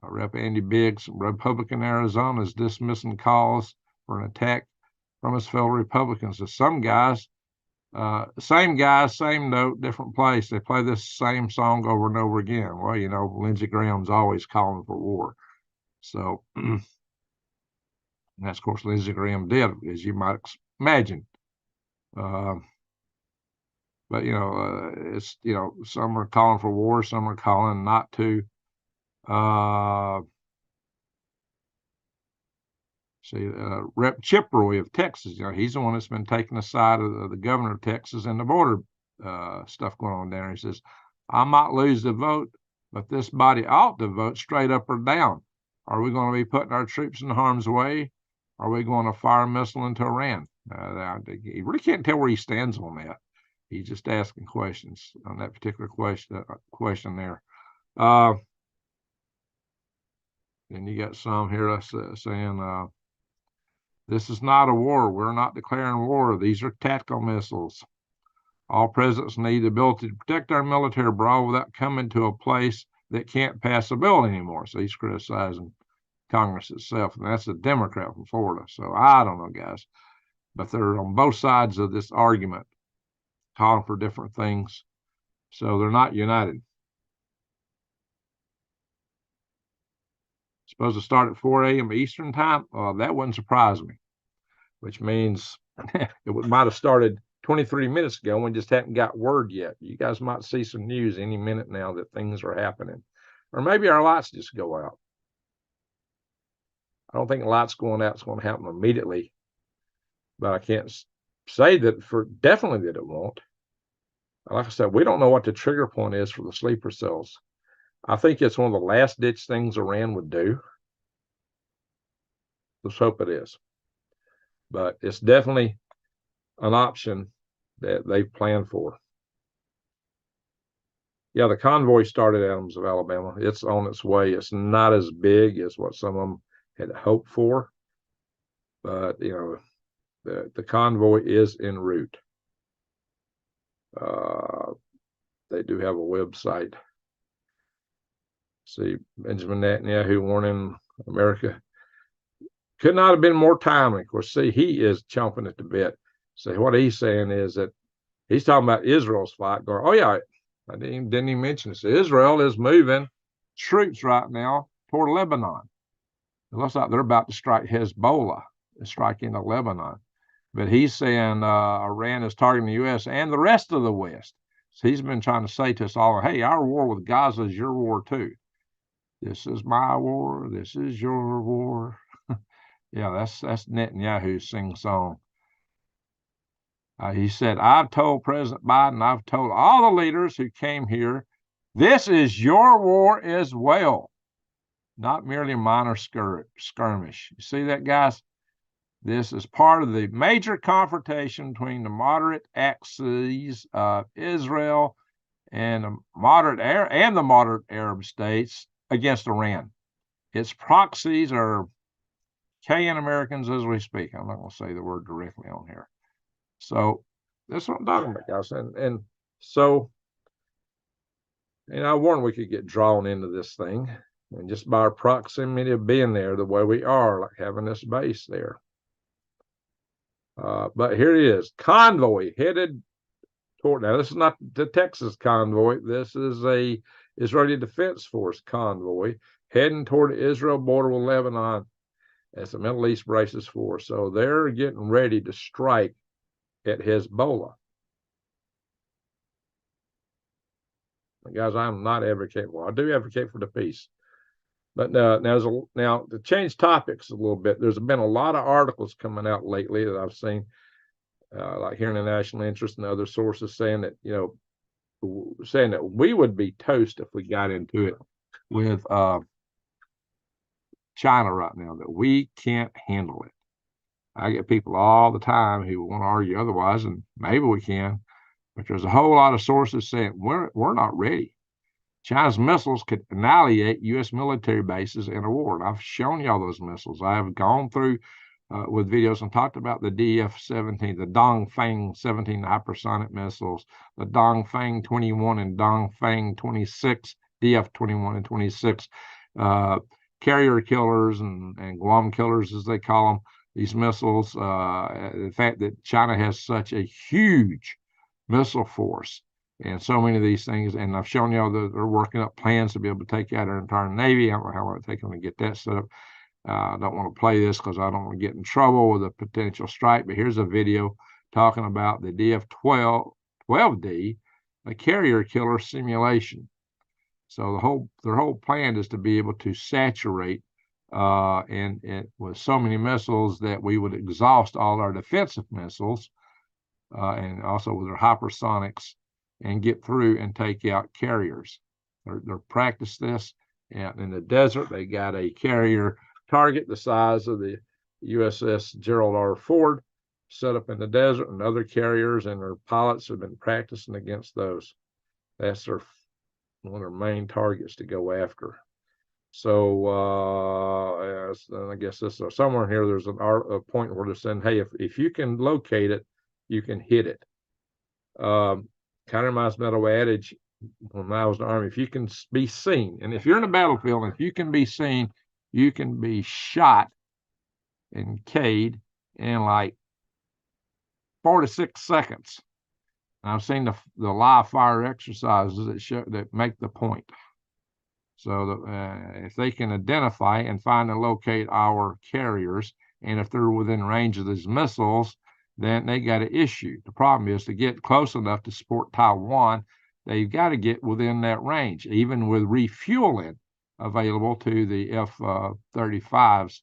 Rep. Andy Biggs, Republican Arizona, is dismissing calls for an attack from his fellow Republicans. So some guys, same guys, same note, different place. They play this same song over and over again. Well, Lindsey Graham's always calling for war. So, and that's, of course, Lindsey Graham did, as you might imagine. But, it's, some are calling for war, some are calling not to. Rep. Chip Roy of Texas, he's the one that's been taking the side of the governor of Texas and the border stuff going on there. He says, I might lose the vote, but this body ought to vote straight up or down. Are we going to be putting our troops in harm's way? Are we going to fire a missile into Iran? He really can't tell where he stands on that. He's just asking questions on that particular question there. Then you got some here saying This is not a war. We're not declaring war. These are tactical missiles. All presidents need the ability to protect our military abroad without coming to a place that can't pass a bill anymore. So he's criticizing Congress itself, and that's a Democrat from Florida. So I don't know, guys, but they're on both sides of this argument, calling for different things. So they're not united. Supposed to start at 4 a.m. Eastern time. That wouldn't surprise me, which means it might have started 23 minutes ago. We just haven't got word yet. You guys might see some news any minute now that things are happening. Or maybe our lights just go out. I don't think lights going out is going to happen immediately, but I can't say that for definitely that it won't. Like I said, we don't know what the trigger point is for the sleeper cells. I think it's one of the last ditch things Iran would do. Let's hope it is. But it's definitely an option that they've planned for. Yeah, the convoy started at Adams of Alabama. It's on its way. It's not as big as what some of them had hoped for, but you know, the convoy is en route. They do have a website. See, Benjamin Netanyahu warning America could not have been more timely. Of course, see, he is chomping at the bit. So what he's saying is that he's talking about Israel's fight. Going, oh yeah, I didn't even mention this. Israel is moving troops right now toward Lebanon. It looks like they're about to strike Hezbollah and strike into Lebanon. But he's saying Iran is targeting the U.S. and the rest of the West. So he's been trying to say to us all, hey, our war with Gaza is your war too. This is my war. This is your war. Yeah, that's Netanyahu's sing song. He said, I've told President Biden, I've told all the leaders who came here, this is your war as well, not merely a minor skirmish. You see that, guys? This is part of the major confrontation between the moderate axes of Israel and the moderate Arab states against Iran. Its proxies are killing Americans as we speak. I'm not going to say the word directly on here. So that's what I'm talking about, guys. And so, I warned we could get drawn into this thing, and just by our proximity of being there the way we are, like having this base there. But here it is, convoy headed toward. Now, this is not the Texas convoy. This is a Israeli Defense Force convoy heading toward the Israel border with Lebanon as the Middle East braces for. So they're getting ready to strike at Hezbollah. Guys, I'm not advocating. Well, I do advocate for the peace. But now to change topics a little bit, there's been a lot of articles coming out lately that I've seen, like here in the National Interest and other sources, saying that we would be toast if we got into it with China right now, that we can't handle it. I get people all the time who want to argue otherwise, and maybe we can, but there's a whole lot of sources saying we're not ready. China's missiles could annihilate U.S. military bases in a war. And I've shown y'all those missiles. I have gone through with videos and talked about the DF-17, the Dongfeng 17 hypersonic missiles, the Dongfeng 21 and Dongfeng 26, DF-21 and 26, carrier killers and Guam killers, as they call them, these missiles. The fact that China has such a huge missile force and so many of these things, and I've shown y'all that they're working up plans to be able to take out our entire Navy. I don't know how long it takes them to get that set up. I don't want to play this because I don't want to get in trouble with a potential strike, but here's a video talking about the DF-12D, a carrier killer simulation. So their whole plan is to be able to saturate and with so many missiles that we would exhaust all our defensive missiles, and also with their hypersonics, and get through and take out carriers. They're practiced this out in the desert. They got a carrier target the size of the USS Gerald R. Ford set up in the desert, and other carriers and their pilots have been practicing against those. That's one of their main targets to go after. So I guess this somewhere in here, there's a point where they're saying, hey, if you can locate it, you can hit it. Kind of reminds me of the adage when I was in the Army, if you can be seen, and if you're in a battlefield, if you can be seen, you can be shot and K'd in like 4 to 6 seconds. And I've seen the live fire exercises that make the point. So if they can identify and find and locate our carriers, and if they're within range of these missiles, then they got an issue. The problem is to get close enough to support Taiwan, they've got to get within that range, even with refueling available to the F-35s.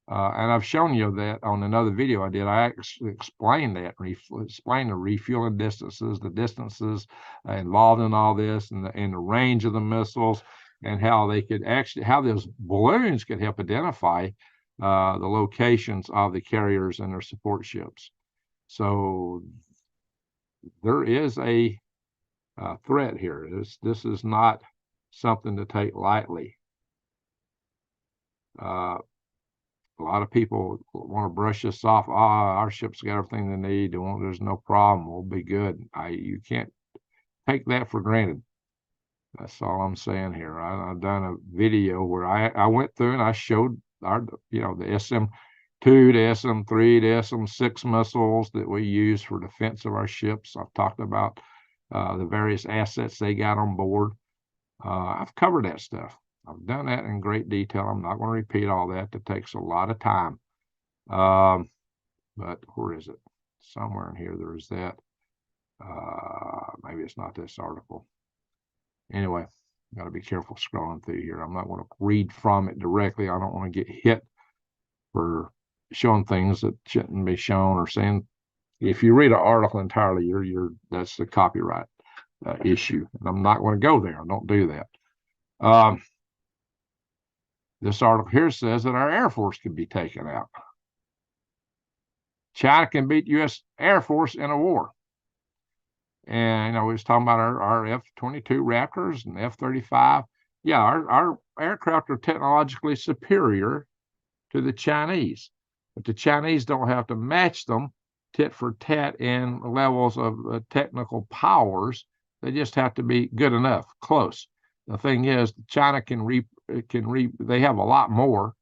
And I've shown you that on another video I did. I explained that, explained the refueling distances, the distances involved in all this, and the range of the missiles, and how they could actually, how those balloons could help identify the locations of the carriers and their support ships. So there is a threat here. This is not something to take lightly. A lot of people want to brush this off. Our ship's got everything they need. There's no problem. We'll be good. You can't take that for granted. That's all I'm saying here. I've done a video where I went through and I showed the SM-2, the SM-3, the SM-6 missiles that we use for defense of our ships. I've talked about the various assets they got on board. I've covered that stuff. I've done that in great detail. I'm not going to repeat all that. That takes a lot of time. But where is it? Somewhere in here, there's that. Maybe it's not this article. Anyway, got to be careful scrolling through here. I'm not going to read from it directly. I don't want to get hit for showing things that shouldn't be shown, or saying, if you read an article entirely, that's the copyright issue. And I'm not going to go there. I don't do that. This article here says that our Air Force can be taken out. China can beat U.S. Air Force in a war. And, we was talking about our F-22 Raptors and F-35. Yeah, our aircraft are technologically superior to the Chinese. But the Chinese don't have to match them tit for tat in levels of technical powers. They just have to be good enough, close. The thing is, China they have a lot more.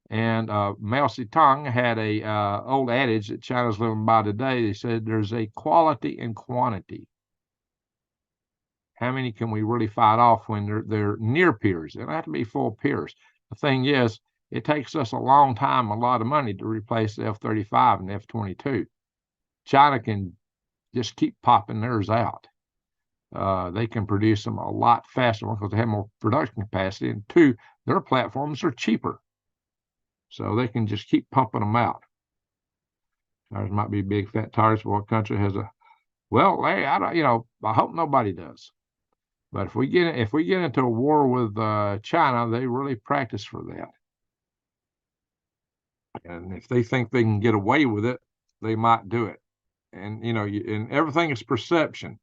And Mao Zedong had a old adage that China's living by today. They said there's a quality and quantity. How many can we really fight off when they're near peers? They don't have to be full peers. The thing is, it takes us a long time, a lot of money to replace the F-35 and F-22. China can just keep popping theirs out. They can produce them a lot faster because they have more production capacity. And two, their platforms are cheaper. So they can just keep pumping them out. Ours might be big fat targets. What country has a? Well, hey, I hope nobody does. But if we get into a war with China, they really practice for that. And if they think they can get away with it, they might do it. And and everything is perception.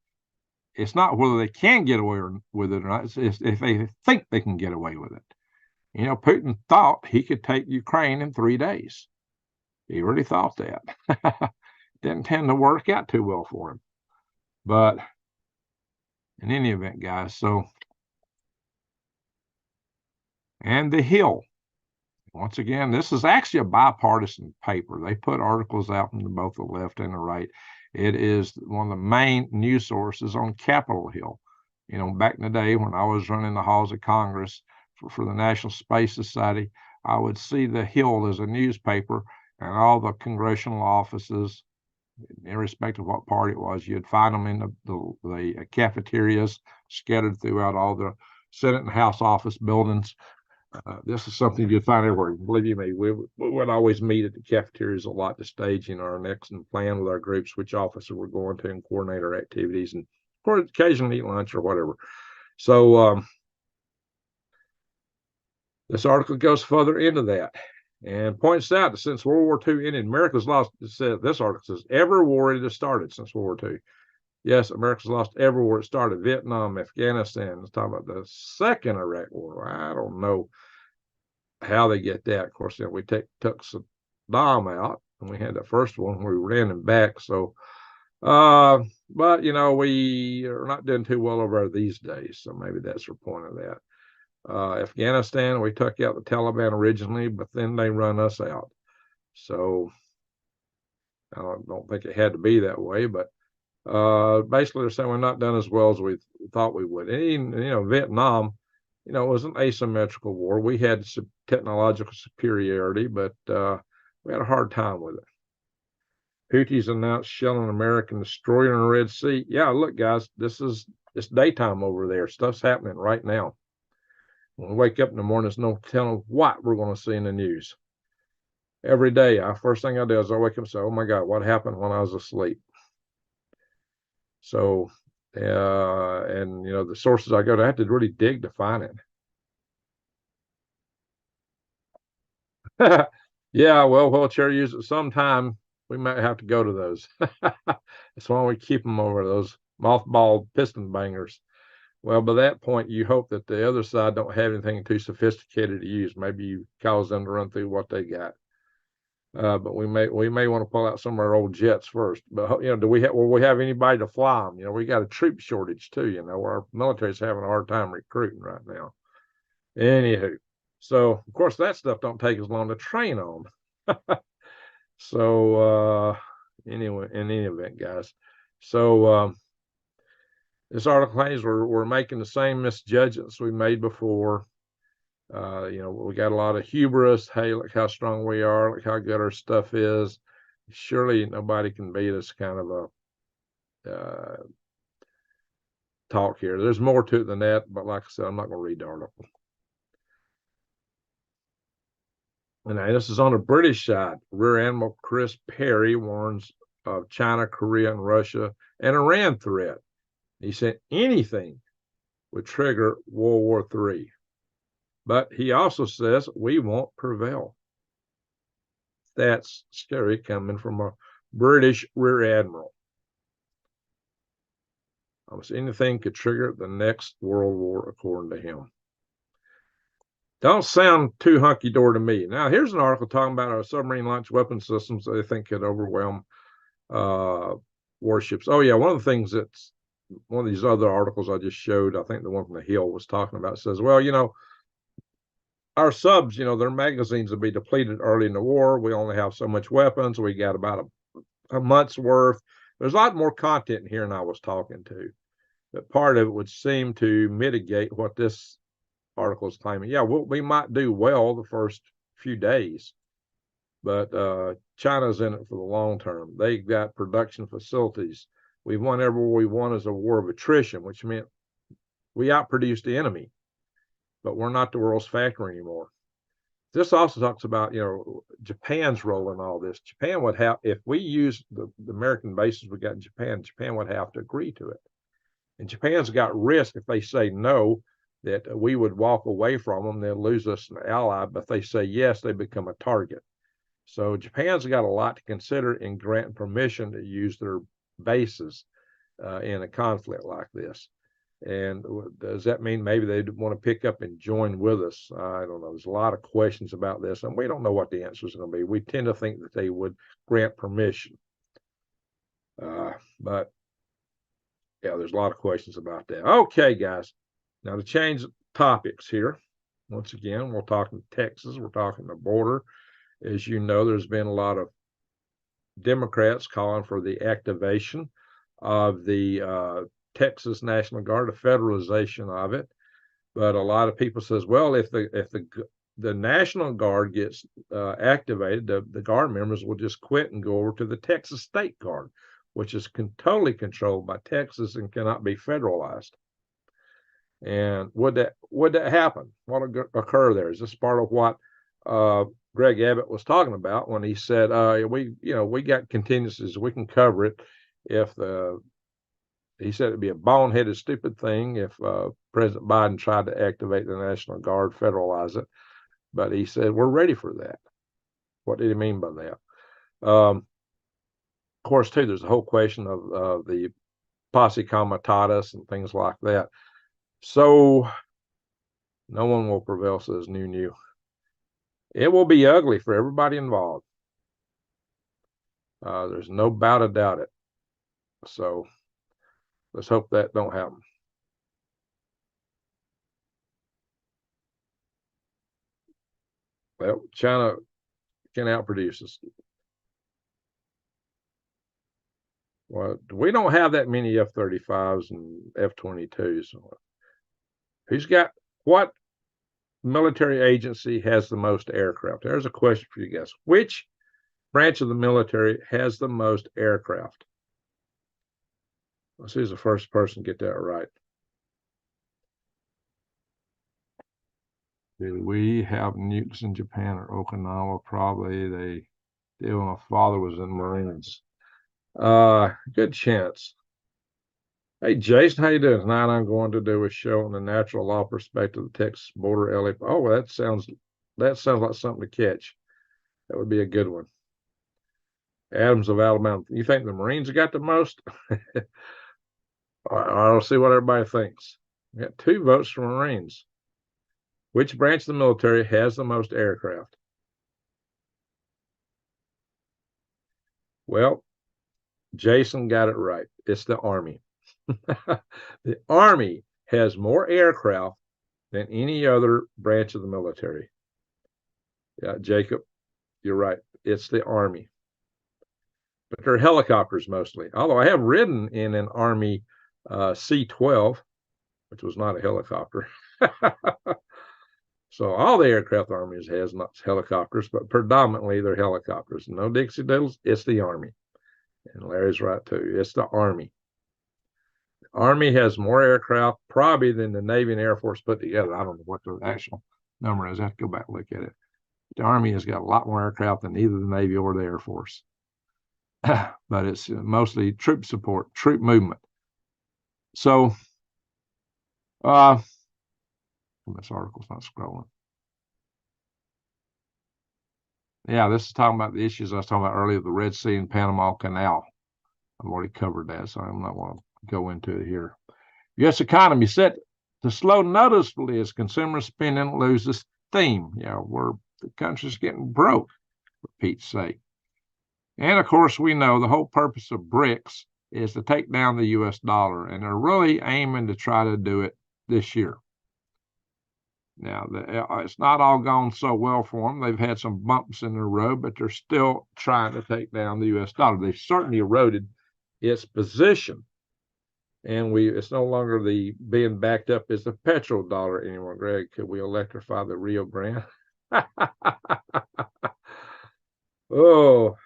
It's not whether they can get away with it or not. It's if they think they can get away with it. Putin thought he could take Ukraine in 3 days. He really thought that. Didn't tend to work out too well for him. But in any event, guys, and the Hill. Once again, this is actually a bipartisan paper. They put articles out from both the left and the right. It is one of the main news sources on Capitol Hill. Back in the day when I was running the halls of Congress for the National Space Society, I would see the Hill as a newspaper, and all the congressional offices, irrespective of what party it was, you'd find them in the cafeterias scattered throughout all the Senate and House office buildings. This is something you'd find everywhere. Believe you me, we would always meet at the cafeterias a lot to stage our next and plan with our groups which officer we're going to and coordinate our activities, and occasionally eat lunch or whatever. So this article goes further into that and points out that since World War II ended, America's lost. This article says every war it has started since World War II. Yes, America's lost everywhere it started. Vietnam, Afghanistan. Let's talk about the second Iraq war. I don't know how they get that. Of course, we took Saddam out, and we had the first one. We ran him back. So, but we are not doing too well over these days. So maybe that's the point of that. Afghanistan, we took out the Taliban originally, but then they run us out. So I don't think it had to be that way, but basically they're saying we're not done as well as we thought we would. And even, Vietnam, it was an asymmetrical war. We had technological superiority, but we had a hard time with it. Houthis announced shelling an American destroyer in the Red Sea. Yeah, look, guys, it's daytime over there. Stuff's happening right now. When we wake up in the morning, there's no telling what we're going to see in the news. Every day, first thing I do is I wake up and say, "Oh my God, what happened when I was asleep?" So, and the sources I go to, I have to really dig to find it. Yeah, well, wheelchair users, sometime we might have to go to those. That's why we keep them over, those mothballed piston bangers. Well, by that point, you hope that the other side don't have anything too sophisticated to use. Maybe you cause them to run through what they got. But we may want to pull out some of our old jets first. But will we have anybody to fly them? We got a troop shortage too. Our military's having a hard time recruiting right now. Anywho, so of course that stuff don't take as long to train on. So anyway, in any event, guys. So this article claims we're making the same misjudgments we made before. We got a lot of hubris. Hey, look how strong we are. Look how good our stuff is. Surely nobody can beat us kind of a talk here. There's more to it than that, but like I said, I'm not going to read the article. And now this is on the British side. Rear Admiral Chris Perry warns of China, Korea, and Russia and Iran threat. He said anything would trigger World War III. But he also says we won't prevail. That's scary coming from a British Rear Admiral. Almost anything could trigger the next World War, according to him. Don't sound too hunky-dory to me. Now, here's an article talking about our submarine launch weapon systems that they think could overwhelm warships. Oh, yeah, one of the things that's one of these other articles I just showed, I think the one from the Hill was talking about, says, well, our subs, their magazines will be depleted early in the war. We only have so much weapons. We got about a month's worth. There's a lot more content in here than I was talking to. But part of it would seem to mitigate what this article is claiming. Yeah, we might do well the first few days, but China's in it for the long term. They've got production facilities. We've won everywhere we won as a war of attrition, which meant we outproduced the enemy, but we're not the world's factor anymore. This also talks about, Japan's role in all this. Japan would have, if we use the American bases we got in Japan, Japan would have to agree to it. And Japan's got risk if they say no, that we would walk away from them. They'll lose us an ally. But if they say yes, they become a target. So Japan's got a lot to consider in granting permission to use their bases in a conflict like this. And does that mean maybe they want to pick up and join with us? I don't know. There's a lot of questions about this, and we don't know what the answer is going to be. We tend to think that they would grant permission. But yeah, there's a lot of questions about that. Okay, guys. Now to change topics here, once again, we're talking Texas. We're talking the border. As you know, there's been a lot of Democrats calling for the activation of the Texas National Guard, a federalization of it. But a lot of people says, well, if the National Guard gets activated, the Guard members will just quit and go over to the Texas State Guard, which is totally controlled by Texas and cannot be federalized. And would that happen? What would occur there? Is this part of what Greg Abbott was talking about when he said, we got contingencies, we can cover it if he said it'd be a boneheaded, stupid thing if President Biden tried to activate the National Guard, federalize it. But he said, we're ready for that. What did he mean by that? Of course, too, there's a whole question of the posse comitatus and things like that. So no one will prevail, says New. It will be ugly for everybody involved. There's no doubt it. So let's hope that don't happen. Well, China can outproduce us. Well, we don't have that many F-35s and F-22s. Who's got what military agency has the most aircraft? There's a question for you guys. Which branch of the military has the most aircraft? Let's see who's the first person to get that right. Do we have nukes in Japan or Okinawa? Probably. They did when my father was in Marines. Good chance. Hey, Jason, how you doing? Tonight I'm going to do a show on the natural law perspective of the Texas border. Oh, that sounds like something to catch. That would be a good one. Adams of Alabama. You think the Marines have got the most? I'll see what everybody thinks. We got 2 votes from Marines. Which branch of the military has the most aircraft? Well, Jason got it right. It's the Army. The Army has more aircraft than any other branch of the military. Yeah, Jacob, you're right. It's the Army. But they're helicopters mostly. Although I have ridden in an Army C-12, which was not a helicopter. So all the aircraft armies has not helicopters, but predominantly they're helicopters. No Dixie Doodles, it's the Army. And Larry's right too. It's the Army. The Army has more aircraft probably than the Navy and Air Force put together. I don't know what the actual number is. I have to go back and look at it. The Army has got a lot more aircraft than either the Navy or the Air Force. But it's mostly troop support, troop movement. So, this article's not scrolling. Yeah, this is talking about the issues I was talking about earlier, the Red Sea and Panama Canal. I've already covered that, so I'm not going to go into it here. U.S. economy set to slow noticeably as consumer spending loses steam. Where the country's getting broke, for Pete's sake. And of course, we know the whole purpose of BRICS is to take down the U.S. dollar, and they're really aiming to try to do it this year. Now, it's not all gone so well for them. They've had some bumps in the road, but they're still trying to take down the U.S. dollar. They've certainly eroded its position, and it's no longer the being backed up as the petrodollar anymore. Greg, could we electrify the Rio Grande? Oh,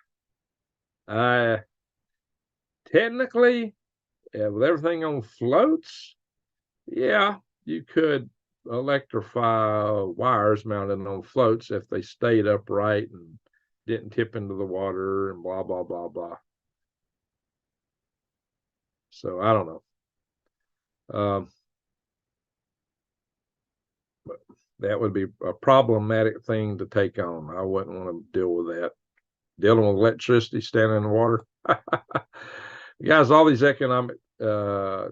technically, with everything on floats, yeah, you could electrify wires mounted on floats if they stayed upright and didn't tip into the water and blah, blah, blah, blah. So I don't know. But that would be a problematic thing to take on. I wouldn't want to deal with that. Dealing with electricity standing in the water. Guys, all these economic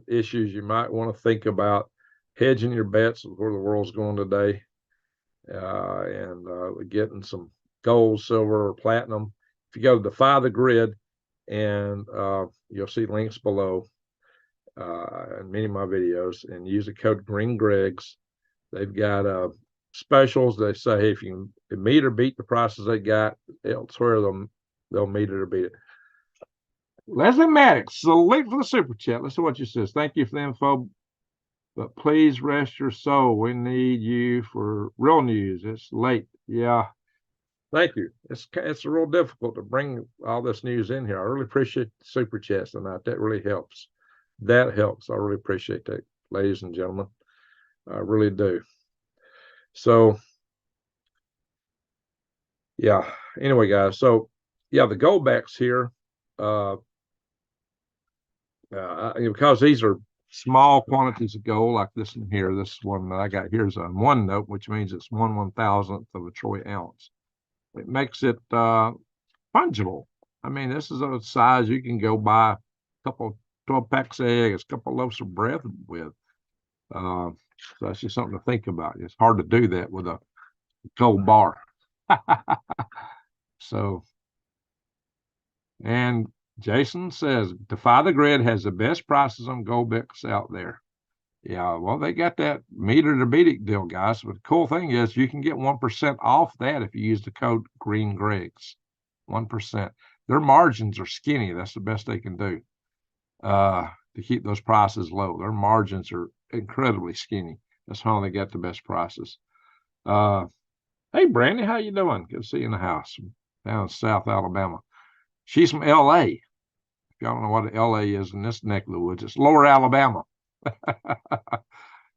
issues you might want to think about hedging your bets where the world's going today, and getting some gold, silver, or platinum. If you go to Defy the Grid, and you'll see links below in many of my videos, and use the code GreenGregs. They've got specials. They say, hey, if you can meet or beat the prices they got elsewhere, they'll meet it or beat it. Leslie Maddox, salute for the super chat. Listen to what you says. Thank you for the info, but please rest your soul. We need you for real news. It's late. Yeah. Thank you. It's real difficult to bring all this news in here. I really appreciate the super chats tonight. That really helps. That helps. I really appreciate that, ladies and gentlemen. I really do. So, yeah. Anyway, guys. So, yeah, the goldbacks here, because these are small quantities of gold, like this one here. This one that I got here is on 1 note, which means it's 1/1000th of a troy ounce. It makes it fungible. I mean, this is a size you can go buy a couple 12 packs of eggs, a couple of loaves of bread with. So that's just something to think about. It's hard to do that with a cold bar. So, and Jason says, Defy the Grid has the best prices on Gold Bix out there. Yeah, well, they got that meter to beat it deal, guys. But the cool thing is you can get 1% off that if you use the code Green Gregs. 1%. Their margins are skinny. That's the best they can do to keep those prices low. Their margins are incredibly skinny. That's how they get the best prices. Hey, Brandy, how you doing? Good to see you in the house down in South Alabama. She's from L.A. If y'all don't know what L.A. is in this neck of the woods, it's Lower Alabama.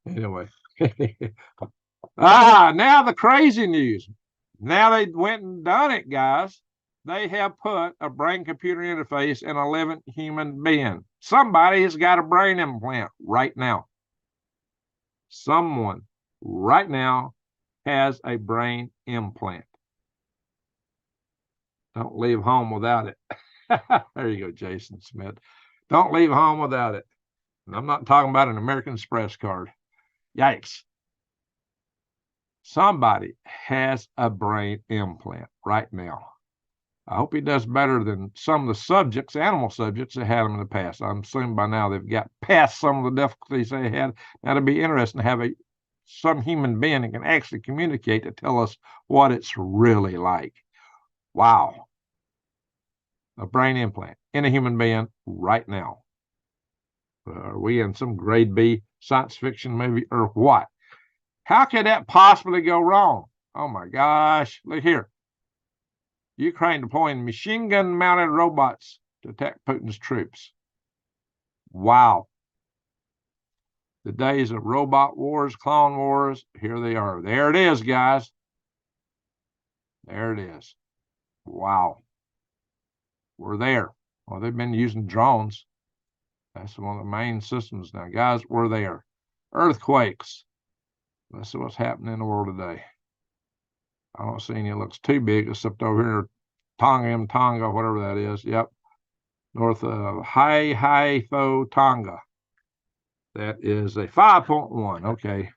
Anyway. Now the crazy news. Now they went and done it, guys. They have put a brain-computer interface in a living human being. Somebody has got a brain implant right now. Someone right now has a brain implant. Don't leave home without it. There you go, Jason Smith. Don't leave home without it. And I'm not talking about an American Express card. Yikes. Somebody has a brain implant right now. I hope he does better than some of the subjects, animal subjects that had them in the past. I'm assuming by now they've got past some of the difficulties they had. Now it'd be interesting to have some human being that can actually communicate to tell us what it's really like. Wow. A brain implant in a human being right now. Are we in some grade B science fiction movie or what? How could that possibly go wrong? Oh my gosh. Look here. Ukraine deploying machine gun mounted robots to attack Putin's troops. Wow. The days of robot wars, clone wars, here they are. There it is, guys. There it is. Wow. We're there. Well, they've been using drones. That's one of the main systems now. Guys, we're there. Earthquakes. Let's see what's happening in the world today. I don't see any. It looks too big, except over here, Tonga, whatever that is. Yep. North of Haifo, Tonga. That is a 5.1. Okay.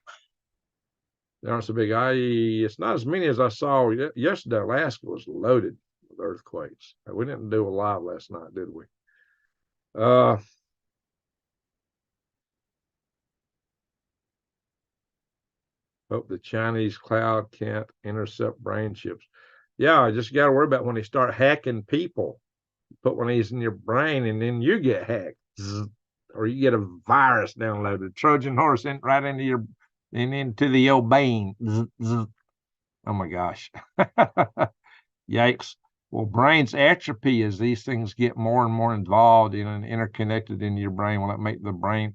They aren't so big. It's not as many as I saw yesterday. Alaska was loaded with earthquakes. We didn't do a live last night, did we? Hope the Chinese cloud can't intercept brain chips. Yeah, I just got to worry about when they start hacking people. Put one of these in your brain and then you get hacked. Or you get a virus downloaded, Trojan horse right into the old brain. Oh my gosh. Yikes. Well, brains atrophy as these things get more and more involved in and interconnected into your brain. Will it make the brain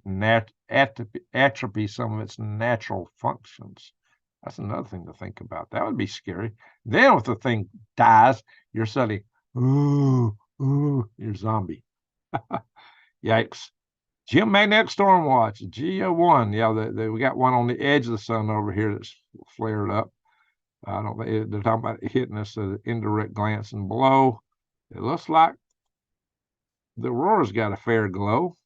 atrophy some of its natural functions? That's another thing to think about. That would be scary. Then if the thing dies, you're suddenly, you're zombie. Yikes. Geomagnetic storm watch, GO1. Yeah, we got one on the edge of the sun over here that's flared up. I don't think they're talking about hitting us at an indirect glance and below. It looks like the aurora's got a fair glow.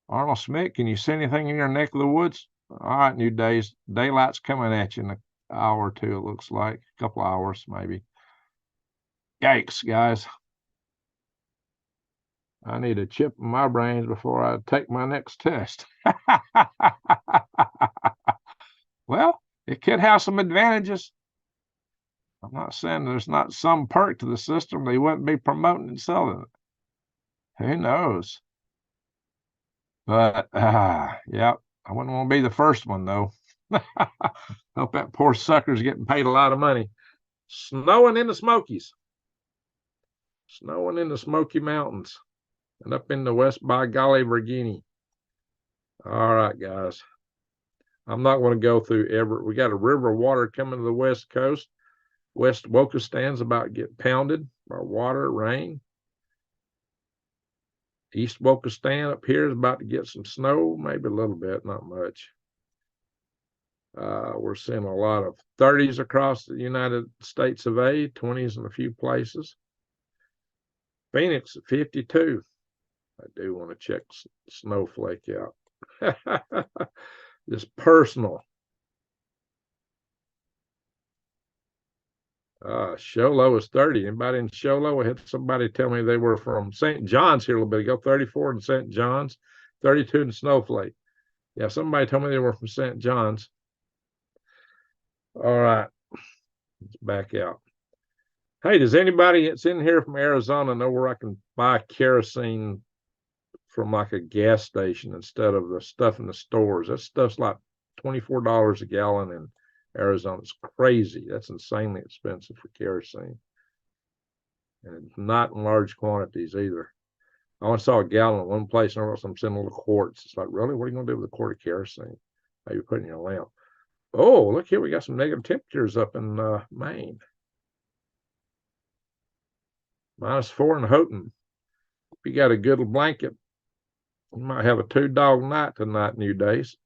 Arnold Smith, can you see anything in your neck of the woods? All right, New Days. Daylight's coming at you in an hour or two, it looks like. A couple hours, maybe. Yikes, guys. I need a chip in my brains before I take my next test. Well, it could have some advantages. I'm not saying there's not some perk to the system. They wouldn't be promoting and selling it. Who knows? But, yeah, I wouldn't want to be the first one, though. Hope that poor sucker's getting paid a lot of money. Snowing in the Smokies. Snowing in the Smoky Mountains. And up in the West by golly, Virginia. All right, guys. I'm not going to go through we got a river of water coming to the West Coast. West Wokistan's about to get pounded by water, rain. East Wokistan up here is about to get some snow, maybe a little bit, not much. We're seeing a lot of 30s across the United States of A, 20s in a few places. Phoenix at 52. I do want to check Snowflake out. Just personal. Sholo is 30. Anybody in Sholo? I had somebody tell me they were from St. John's here a little bit ago. 34 in St. John's, 32 in Snowflake. Yeah, somebody told me they were from St. John's. All right, let's back out. Hey, does anybody that's in here from Arizona know where I can buy kerosene from like a gas station instead of the stuff in the stores? That stuff's like $24 a gallon in Arizona. It's crazy. That's insanely expensive for kerosene. And it's not in large quantities either. I only saw a gallon in one place, and I'm seeing little quarts. It's like, really? What are you going to do with a quart of kerosene? Maybe put in your lamp. Oh, look here. We got some negative temperatures up in Maine. -4 in Houghton. If you got a good blanket, you might have a 2-dog night tonight, New Days.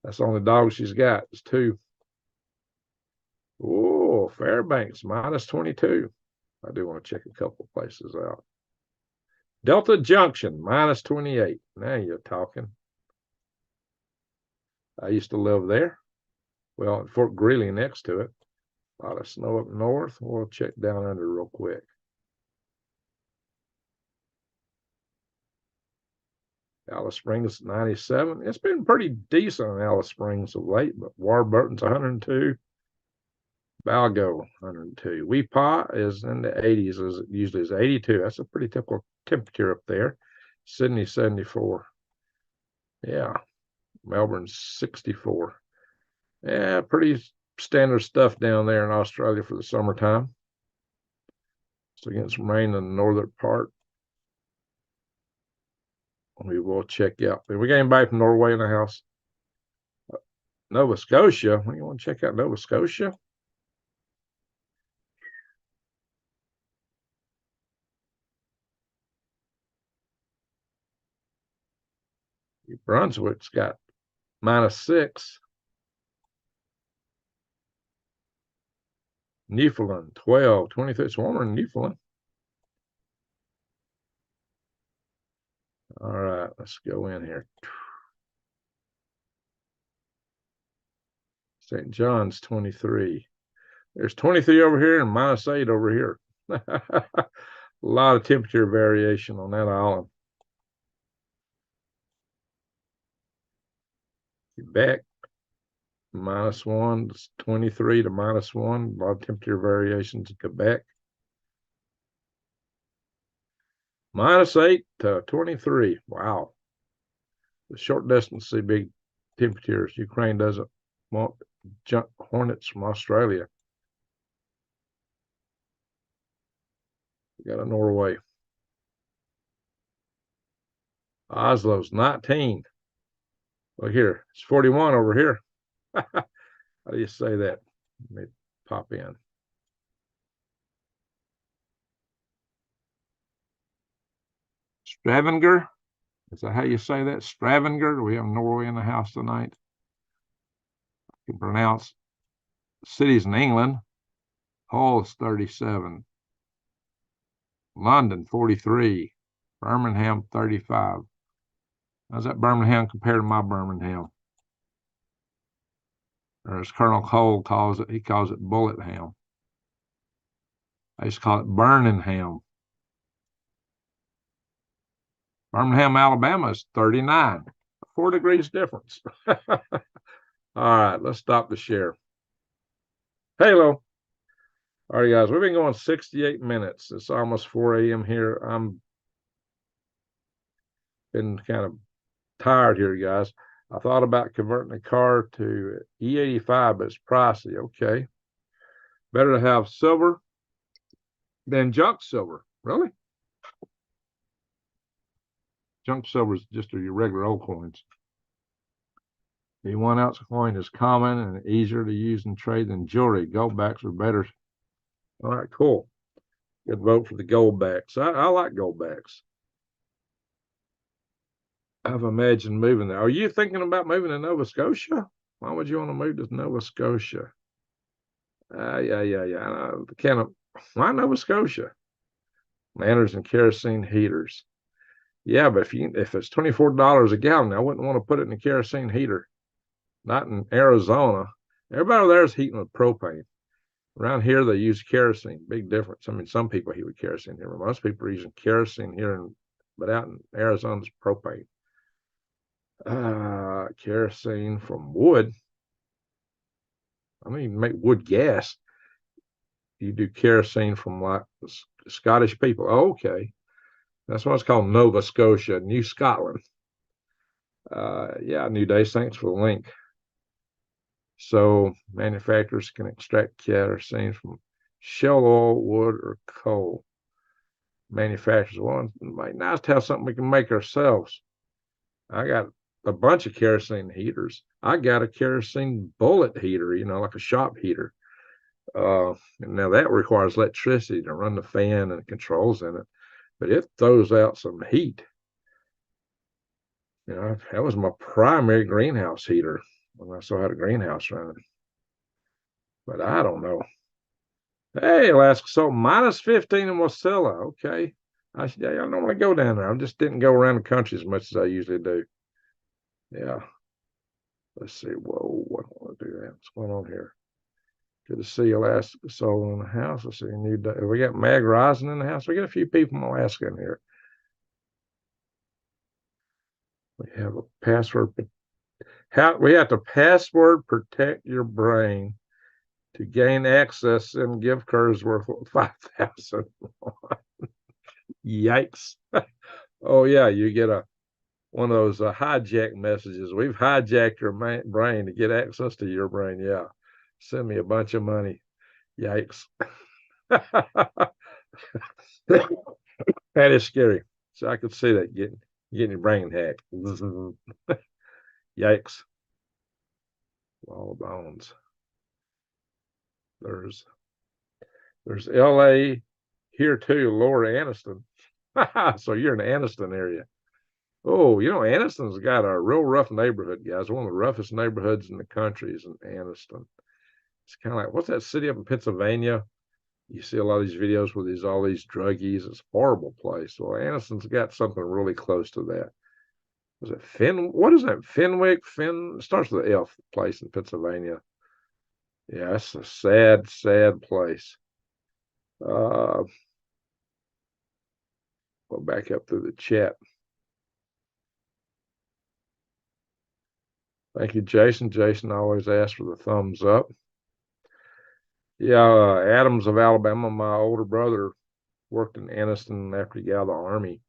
That's the only dog she's got. It's 2. Oh, Fairbanks, -22. I do want to check a couple places out. Delta Junction, -28. Now you're talking. I used to live there. Well, at Fort Greeley next to it. A lot of snow up north. We'll check down under real quick. Alice Springs, 97. It's been pretty decent in Alice Springs of late, but Warburton's 102. Balgo, 102. Weepaw is in the 80s, as it usually is, 82. That's a pretty typical temperature up there. Sydney, 74. Yeah. Melbourne, 64. Yeah, pretty standard stuff down there in Australia for the summertime. So getting some rain in the northern part. We will check out. We got anybody from Norway in the house? Nova Scotia. You want to check out Nova Scotia? New Brunswick's got -6. Newfoundland, 12, 23. It's warmer in Newfoundland. All right, let's go in here. St. John's, 23. There's 23 over here and -8 over here. A lot of temperature variation on that island. Quebec, -1, 23 to -1. A lot of temperature variations in Quebec. -8 to 23. Wow. The short distance, see big temperatures. Ukraine doesn't want junk hornets from Australia. We got a Norway. Oslo's 19. Look here, it's 41 over here. How do you say that? Let me pop in. Stavanger. Is that how you say that? Stavanger? We have Norway in the house tonight. I can pronounce cities in England. Hull is 37. London, 43. Birmingham, 35. How's that Birmingham compared to my Birmingham? Or as Colonel Cole calls it, he calls it Bullet Ham. I used to call it Birmingham. Birmingham, Alabama is 39. 4 degrees difference. All right, let's stop the share. Hello. All right, guys, we've been going 68 minutes. It's almost 4 a.m. here. I'm been kind of tired here, guys. I thought about converting the car to E85, but it's pricey. Okay. Better to have silver than junk silver. Really? Junk silver is just your regular old coins. The 1 ounce coin is common and easier to use and trade than jewelry. Gold backs are better. All right, cool. Good vote for the gold backs. I like gold backs. I've imagined moving there. Are you thinking about moving to Nova Scotia? Why would you want to move to Nova Scotia? Yeah. Why Nova Scotia? Lanterns and kerosene heaters. Yeah, but if it's $24 a gallon, I wouldn't want to put it in a kerosene heater. Not in Arizona. Everybody there is heating with propane. Around here, they use kerosene. Big difference. I mean, some people heat with kerosene here. Most people are using kerosene here, but out in Arizona, it's propane. Kerosene from wood. I mean, you can make wood gas. You do kerosene from like Scottish people. Oh, okay. That's what it's called, Nova Scotia, New Scotland. Yeah, New Days. Thanks for the link. So manufacturers can extract kerosene from shell oil, wood, or coal. Manufacturers, well, it might be nice to have something we can make ourselves. I got a bunch of kerosene heaters. I got a kerosene bullet heater, like a shop heater. And now that requires electricity to run the fan and controls in it, but it throws out some heat. That was my primary greenhouse heater when I still had a greenhouse running. But I don't know. Hey, Alaska, so -15 in Wasilla. Okay. I normally go down there. I just didn't go around the country as much as I usually do. Yeah. Let's see. Whoa, what do I want to do that? What's going on here? Good to see Alaska Soul in the house. Let's see. We got Mag Rising in the house. We got a few people from Alaska in here. We have a password. We have to password protect your brain to gain access and gift cards worth 5,000. Yikes. Oh, yeah. You get one of those hijack messages. We've hijacked your brain to get access to your brain. Yeah. Send me a bunch of money. Yikes. That is scary. So I could see that getting your brain hacked. Yikes. All bones. There's LA here too, Lower Anniston. So you're in the Anniston area. Oh, Anniston's got a real rough neighborhood, guys. One of the roughest neighborhoods in the country is in Anniston. It's kind of like, what's that city up in Pennsylvania? You see a lot of these videos with all these druggies. It's a horrible place. Well, Anniston's got something really close to that. Was it what is that? Fenwick? Starts with an F, place in Pennsylvania. Yeah, it's a sad, sad place. Go back up through the chat. Thank you, Jason. Jason always asks for the thumbs up. Yeah, Adams of Alabama, my older brother, worked in Anniston after he got out of the Army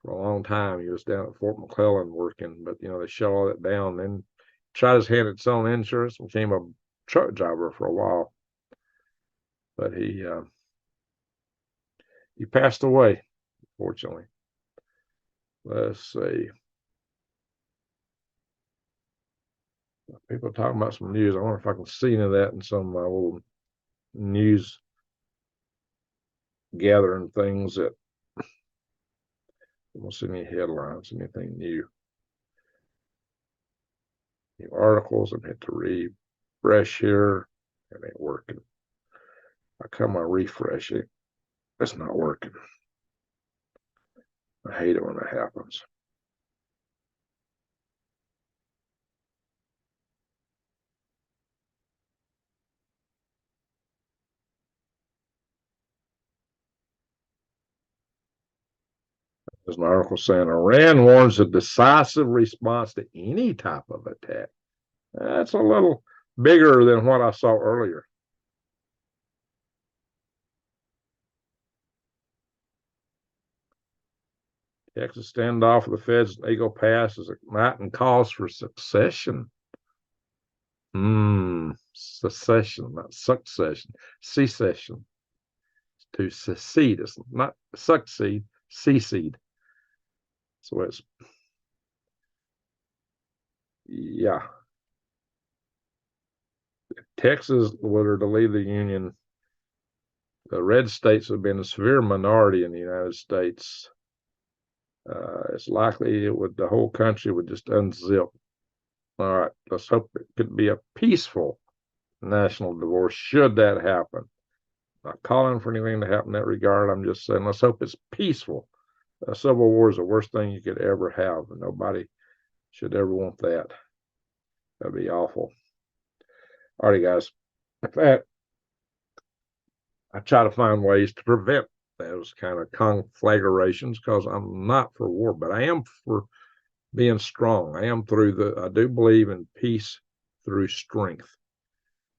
for a long time. He was down at Fort McClellan working, but they shut all that down. Then tried his hand at selling insurance and became a truck driver for a while. But he passed away, unfortunately. Let's see. People talking about some news. I wonder if I can see any of that in some of my little news gathering things that I don't see any headlines, anything new. New articles. I'm hit to refresh here. It ain't working. I come on refresh it. It's not working. I hate it when that happens. There's an article saying Iran warns a decisive response to any type of attack. That's a little bigger than what I saw earlier. Texas standoff with the feds in Eagle Pass is igniting calls for succession. Secession, not succession. Secession. To secede. It's not succeed, secede. So it's, yeah. If Texas were to leave the Union, the red states have been a severe minority in the United States. It's likely the whole country would just unzip. All right, let's hope it could be a peaceful national divorce should that happen. Not calling for anything to happen in that regard. I'm just saying, let's hope it's peaceful. A civil war is the worst thing you could ever have, and nobody should ever want that. That'd be awful. All right, guys. With that, I try to find ways to prevent those kind of conflagrations because I'm not for war, but I am for being strong. I do believe in peace through strength.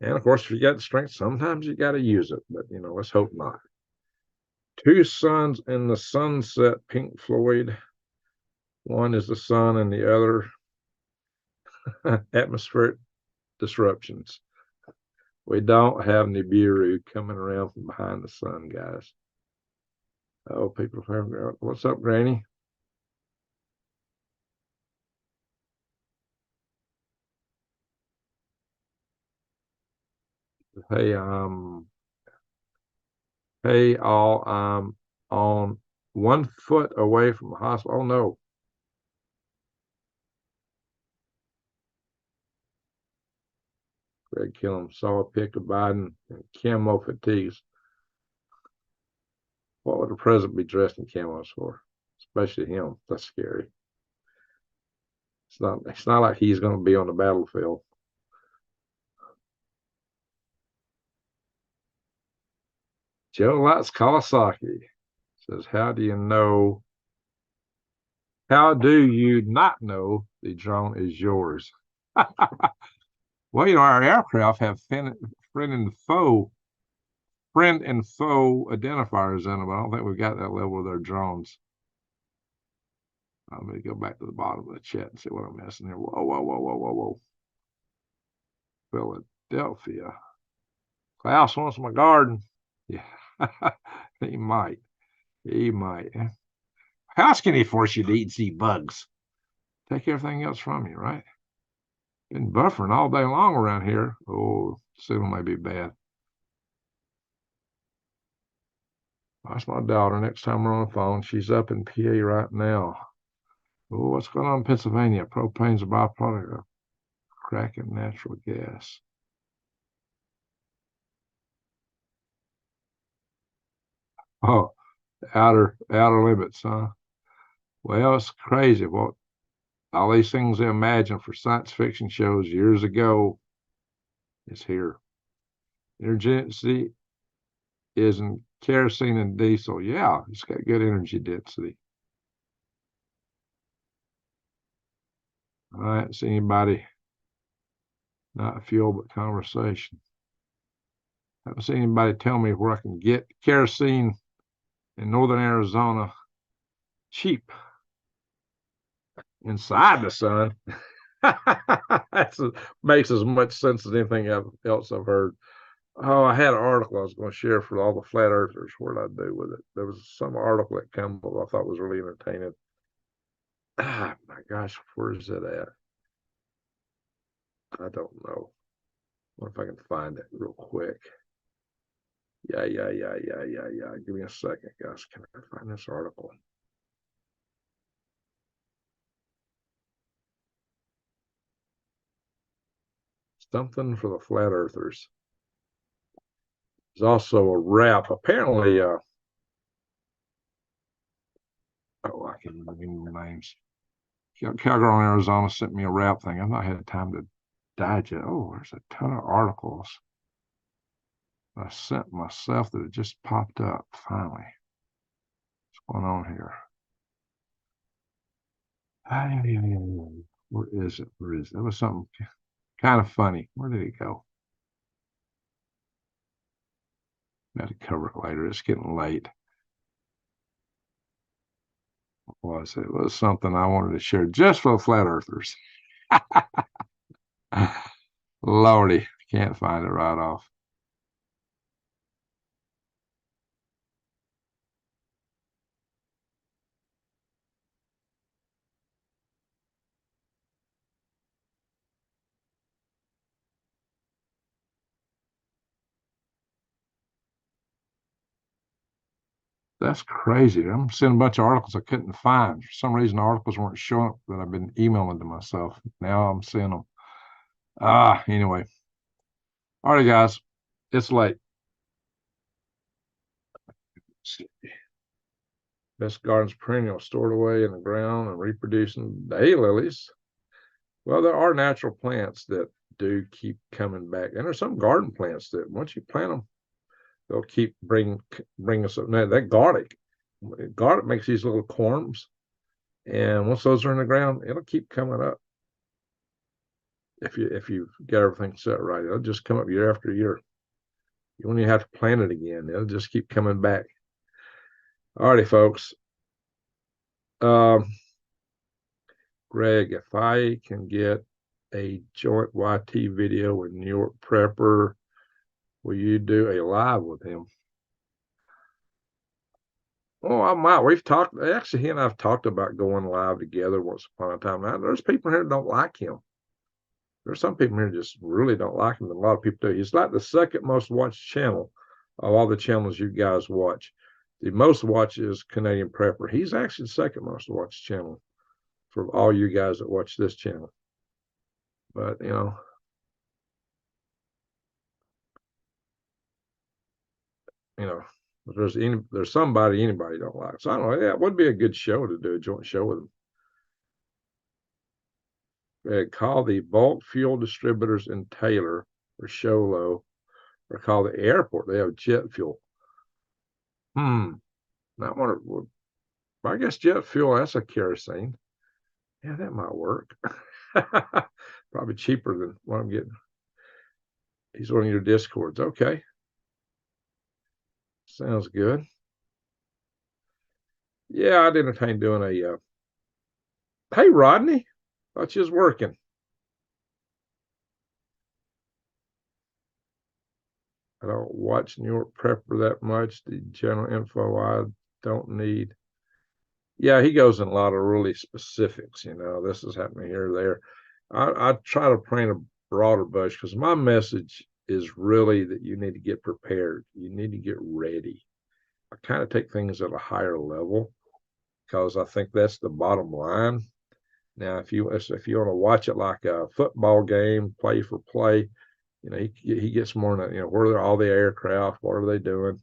And of course, if you got the strength, sometimes you got to use it, but let's hope not. Two Suns in the Sunset, Pink Floyd. One is the sun and the other atmospheric disruptions. We don't have Nibiru coming around from behind the sun, guys. Oh, people, what's up, Granny? Hey, hey, all, on 1 foot away from the hospital. Oh no, Greg Killam saw a pic of Biden in camo fatigues. What would the president be dressed in camos for? Especially him. That's scary. It's not like he's going to be on the battlefield. Joe Lights Kawasaki says, how do you not know the drone is yours? Well, our aircraft have friend and foe identifiers in them. I don't think we've got that level with our drones. Let me go back to the bottom of the chat and see what I'm missing here. Whoa, whoa, whoa, whoa, whoa, whoa. Philadelphia. Klaus wants my garden. Yeah, he might. He might. How else can he force you to eat and see bugs? Take everything else from you, right? Been buffering all day long around here. Oh, signal may be bad. That's my daughter. Next time we're on the phone, she's up in PA right now. Oh, what's going on in Pennsylvania? Propane's a byproduct of cracking natural gas. Oh, outer limits, huh? Well, it's crazy. What all these things they imagined for science fiction shows years ago is here. Energy is in kerosene and diesel. Yeah, it's got good energy density. I haven't seen anybody, not fuel, but conversation. I haven't seen anybody tell me where I can get kerosene in northern Arizona cheap inside the sun. That makes as much sense as anything else I've heard. Oh, I had an article I was going to share for all the flat earthers. What did I do with it? There was some article that came up I thought was really entertaining. Ah, my gosh, where is it at? I don't know. What if I can find it real quick? Yeah. Give me a second, guys. Can I find this article? Something for the flat earthers. There's also a rap. Apparently, oh, I can't remember the names. Cowgirl in Arizona sent me a rap thing. I've not had time to digest. Oh, there's a ton of articles I sent myself that have just popped up finally. What's going on here? Where is it? Where is it? That was something kind of funny. Where did it go? I have to cover it later. It's getting late. What was it? It was something I wanted to share just for the flat earthers. Lordy, can't find it right off. That's crazy. I'm seeing a bunch of articles I couldn't find. For some reason, the articles weren't showing up that I've been emailing to myself. Now I'm seeing them. Anyway. All right, guys. It's late. Best gardens perennial stored away in the ground and reproducing daylilies. Well, there are natural plants that do keep coming back, and there's some garden plants that once you plant them, they'll keep bring us up. Now that garlic makes these little corms, and once those are in the ground, it'll keep coming up. If you get everything set right, it'll just come up year after year. You won't even have to plant it again. It'll just keep coming back. Alrighty, folks. Greg, if I can get a joint YT video with New York Prepper, will you do a live with him? Oh, I might. We've talked, actually, he and I've talked about going live together once upon a time. Now, there's people here that don't like him. There's some people here just really don't like him, and a lot of people do. He's like the second most watched channel of all the channels you guys watch. The most watched is Canadian Prepper. He's actually the second most watched channel for all you guys that watch this channel. But, you know, there's somebody anybody don't like. So I don't know. Yeah, it would be a good show to do a joint show with them. Call the bulk fuel distributors in Taylor or Show Low, or call the airport. They have jet fuel. Not one of, I guess jet fuel, that's a kerosene. Yeah, that might work. Probably cheaper than what I'm getting. He's one of your Discords. Okay. Sounds good. Yeah, I'd entertain doing a hey Rodney, thought you was working. I don't watch New York Prepper that much. The general info I don't need. Yeah, he goes in a lot of really specifics. This is happening here or there. I try to paint a broader brush because my message is really that you need to get prepared. You need to get ready. I kind of take things at a higher level because I think that's the bottom line. Now, if you want to watch it like a football game, play for play, he gets more than where are all the aircraft, what are they doing?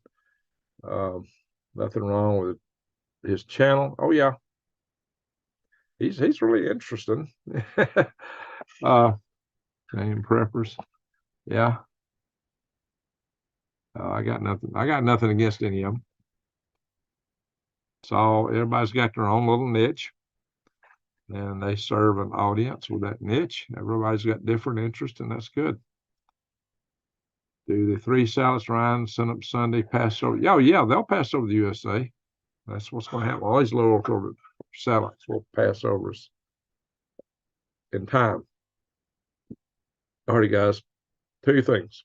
Nothing wrong with his channel. Oh yeah, he's really interesting. Name preppers, yeah. I got nothing against any of them. So everybody's got their own little niche, and they serve an audience with that niche. Everybody's got different interests, and that's good. Do the 3 salads, Ryan, send up Sunday, pass over. Oh, yeah, they'll pass over the USA. That's what's going to happen. All these little satellites will pass over us in time. All right, guys, 2 things.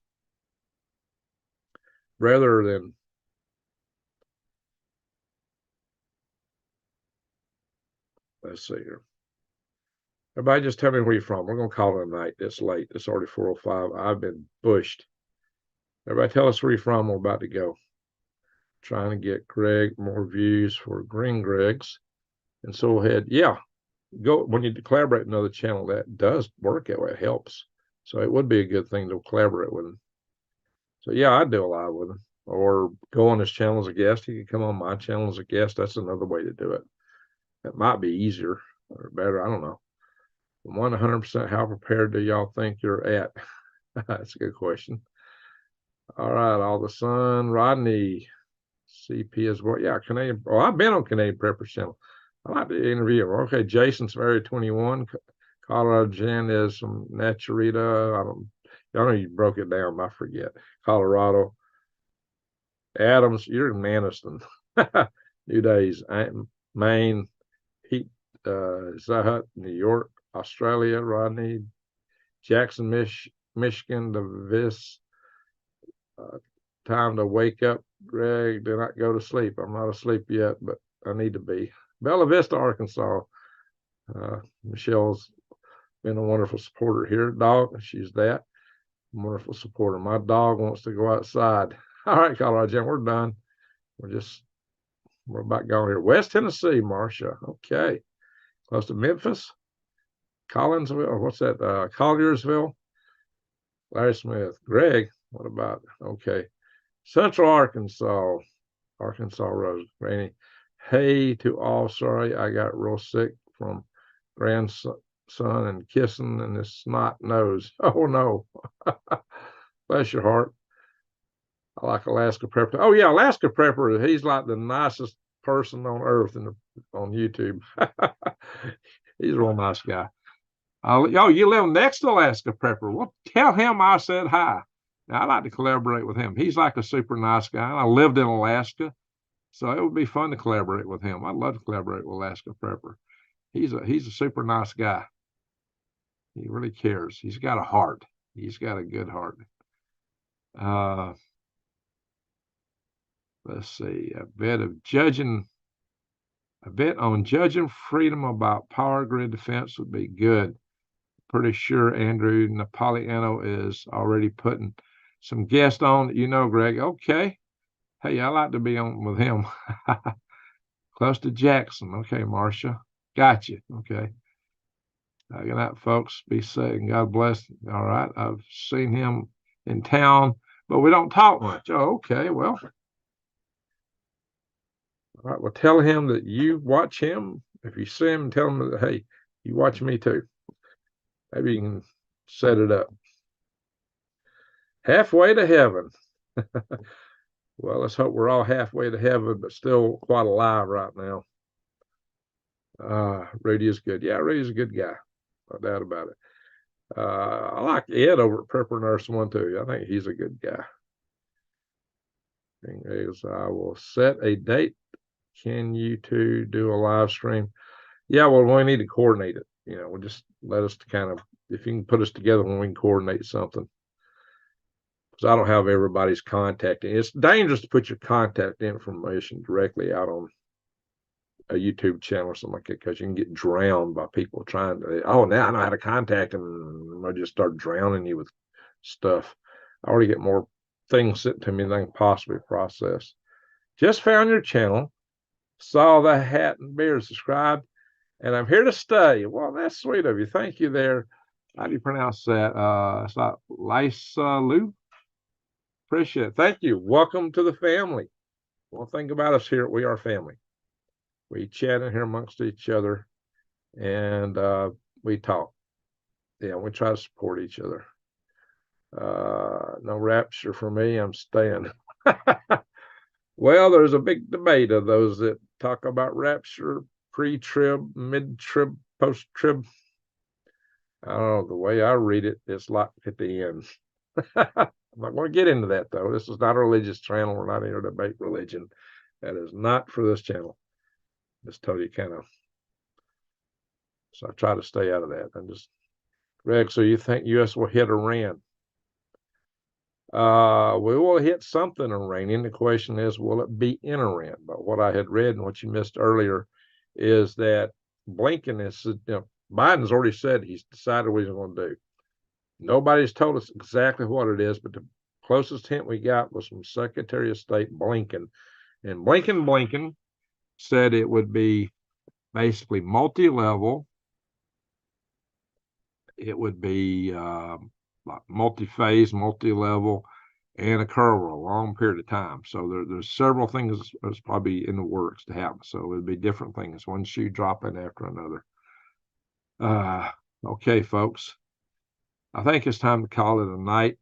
Rather than let's see here. Everybody just tell me where you're from. We're going to call it a night. It's late. It's already 4:05. I've been bushed. Everybody tell us where you're from. We're about to go. Trying to get Greg more views for Green Greg's. And so ahead. Yeah. Go when you collaborate with another channel, that does work that way. It helps. So it would be a good thing to collaborate with him. So yeah, I'd do a live with him. Or go on his channel as a guest. He could come on my channel as a guest. That's another way to do it. That might be easier or better. I don't know. 100%, how prepared do y'all think you're at? That's a good question. All right, all the sun, Rodney, CP as well. Yeah, Canadian. Oh, I've been on Canadian Prepper channel. I like to interview him. Okay, Jason's very 21. Colorado Jen is from Naturita. I know you broke it down. I forget. Colorado. Adams, you're in Maniston. New Days, Maine, Pete, Zahut, New York, Australia, Rodney, Jackson, Michigan, Davis. Time to wake up, Greg. Do not go to sleep. I'm not asleep yet, but I need to be. Bella Vista, Arkansas. Michelle's been a wonderful supporter here. Dog, she's that wonderful supporter. My dog wants to go outside. All right, Colorado Jim, we're done. We're about going here. West Tennessee, Marcia. Okay. Close to Memphis. Collinsville. What's that? Colliersville. Larry Smith. Greg, what about? Okay. Central Arkansas. Arkansas Rose. Granny, hey to all. Sorry, I got real sick from grandson and kissing and his snot nose. Oh no. Bless your heart. I like Alaska Prepper. Oh yeah, Alaska Prepper. He's like the nicest person on earth on YouTube. He's a real nice guy. Oh, you live next to Alaska Prepper. Well, tell him I said hi. Now, I'd like to collaborate with him. He's like a super nice guy. I lived in Alaska, so it would be fun to collaborate with him. I'd love to collaborate with Alaska Prepper. He's a super nice guy. He really cares. He's got a heart. He's got a good heart. Let's see. A bit on judging freedom about power grid defense would be good. Pretty sure Andrew Napolitano is already putting some guests on. Greg. Okay. Hey, I like to be on with him. Close to Jackson. Okay, Marcia. Got you. Okay. Good night, folks. Be safe and God bless. All right. I've seen him in town, but we don't talk much. Oh, okay. Well. All right. Well, tell him that you watch him. If you see him, tell him that, hey, you watch me too. Maybe you can set it up. Halfway to heaven. Well, let's hope we're all halfway to heaven, but still quite alive right now. Rudy is good. Yeah, Rudy's a good guy. No doubt about it. I like Ed over at Prepper Nurse 1 too. I think he's a good guy. I will set a date. Can you two do a live stream? Yeah, well, we need to coordinate it. We'll just let us kind of, if you can put us together when we can coordinate something. Because I don't have everybody's contact. It's dangerous to put your contact information directly out on a YouTube channel or something like that, because you can get drowned by people trying to, now I know how to contact them, and they'll just start drowning you with stuff. I already get more things sent to me than I can possibly process. Just found your channel, saw the hat and beard, subscribed, and I'm here to stay. Well, that's sweet of you. Thank you there. How do you pronounce that? It's not Lisa Lou. Appreciate it. Thank you. Welcome to the family. One thing about us here, we are family. We chat in here amongst each other, and we talk. Yeah, we try to support each other. No rapture for me. I'm staying. Well, there's a big debate of those that talk about rapture, pre-trib, mid-trib, post-trib. I don't know. The way I read it, it's like at the end. I'm not going to get into that, though. This is not a religious channel. We're not here to debate religion. That is not for this channel. Just told you so I try to stay out of that. Greg, so you think U.S. will hit Iran? We will hit something Iranian. The question is, will it be in Iran? But what I had read and what you missed earlier is that Blinken is, Biden's already said he's decided what he's going to do. Nobody's told us exactly what it is, but the closest hint we got was from Secretary of State Blinken. And Blinken said it would be basically multi-level. It would be multi-phase, multi-level, and occur over a long period of time. So there's several things that's probably in the works to happen. So it would be different things, one shoe dropping after another. Okay, folks. I think it's time to call it a night.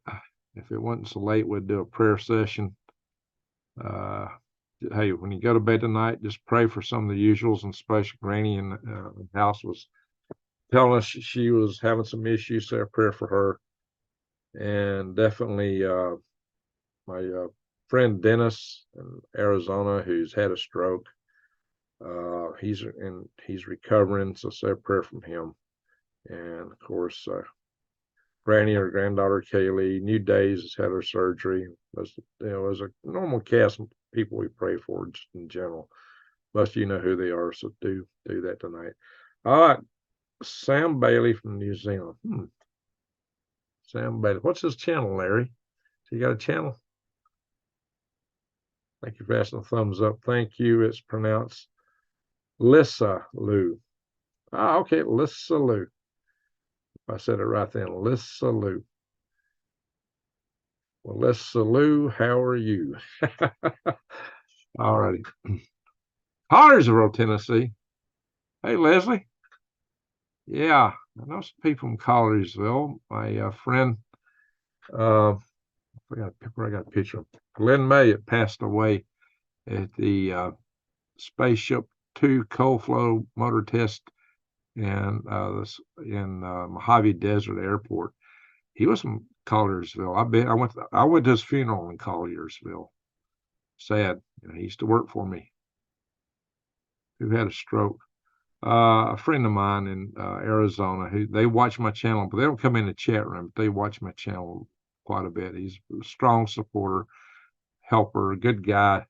If it wasn't so late, we'd do a prayer session. Hey, when you go to bed tonight, just pray for some of the usuals, and especially Granny in the house was telling us she was having some issues. Say a prayer for her. And definitely my friend Dennis in Arizona, who's had a stroke. He's recovering, so say a prayer from him. And of course, Granny, her granddaughter Kaylee, New Days has had her surgery. There's a normal cast of people we pray for just in general. Most of you know who they are, so do that tonight. All right, Sam Bailey from New Zealand. Sam Bailey. What's his channel, Larry? So you got a channel? Thank you for asking the thumbs up. Thank you. It's pronounced Lissa Lou. Okay, Lissa Lou. I said it right then. Lissa Lou. Well, Lissa Lou, how are you? All righty. Collinsville, Tennessee. Hey, Leslie. Yeah, I know some people from Collinsville. My friend, I forgot where I got a picture of Glenn May had passed away at the Spaceship 2 cold flow motor test in Mojave Desert Airport. He was from Colliersville. I went to his funeral in Colliersville. Sad. He used to work for me. Who had a stroke? A friend of mine in Arizona. Who they watch my channel, but they don't come in the chat room. But they watch my channel quite a bit. He's a strong supporter, helper, good guy.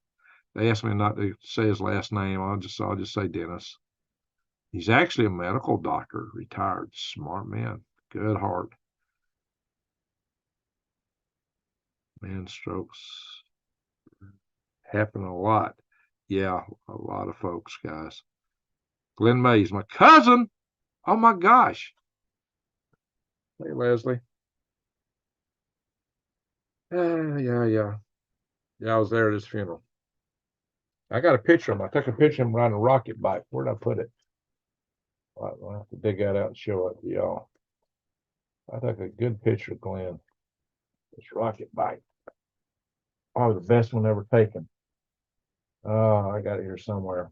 They asked me not to say his last name. I'll just say Dennis. He's actually a medical doctor, retired, smart man, good heart. Man, strokes happen a lot. Yeah, a lot of folks, guys. Glenn May's my cousin. Oh my gosh. Hey, Leslie. Yeah. I was there at his funeral. I got a picture of him. I took a picture of him riding a rocket bike. Where'd I put it? I'll have to dig that out and show it to y'all. I took a good picture of Glenn. This rocket bike. Probably the best one ever taken. Oh, I got it here somewhere.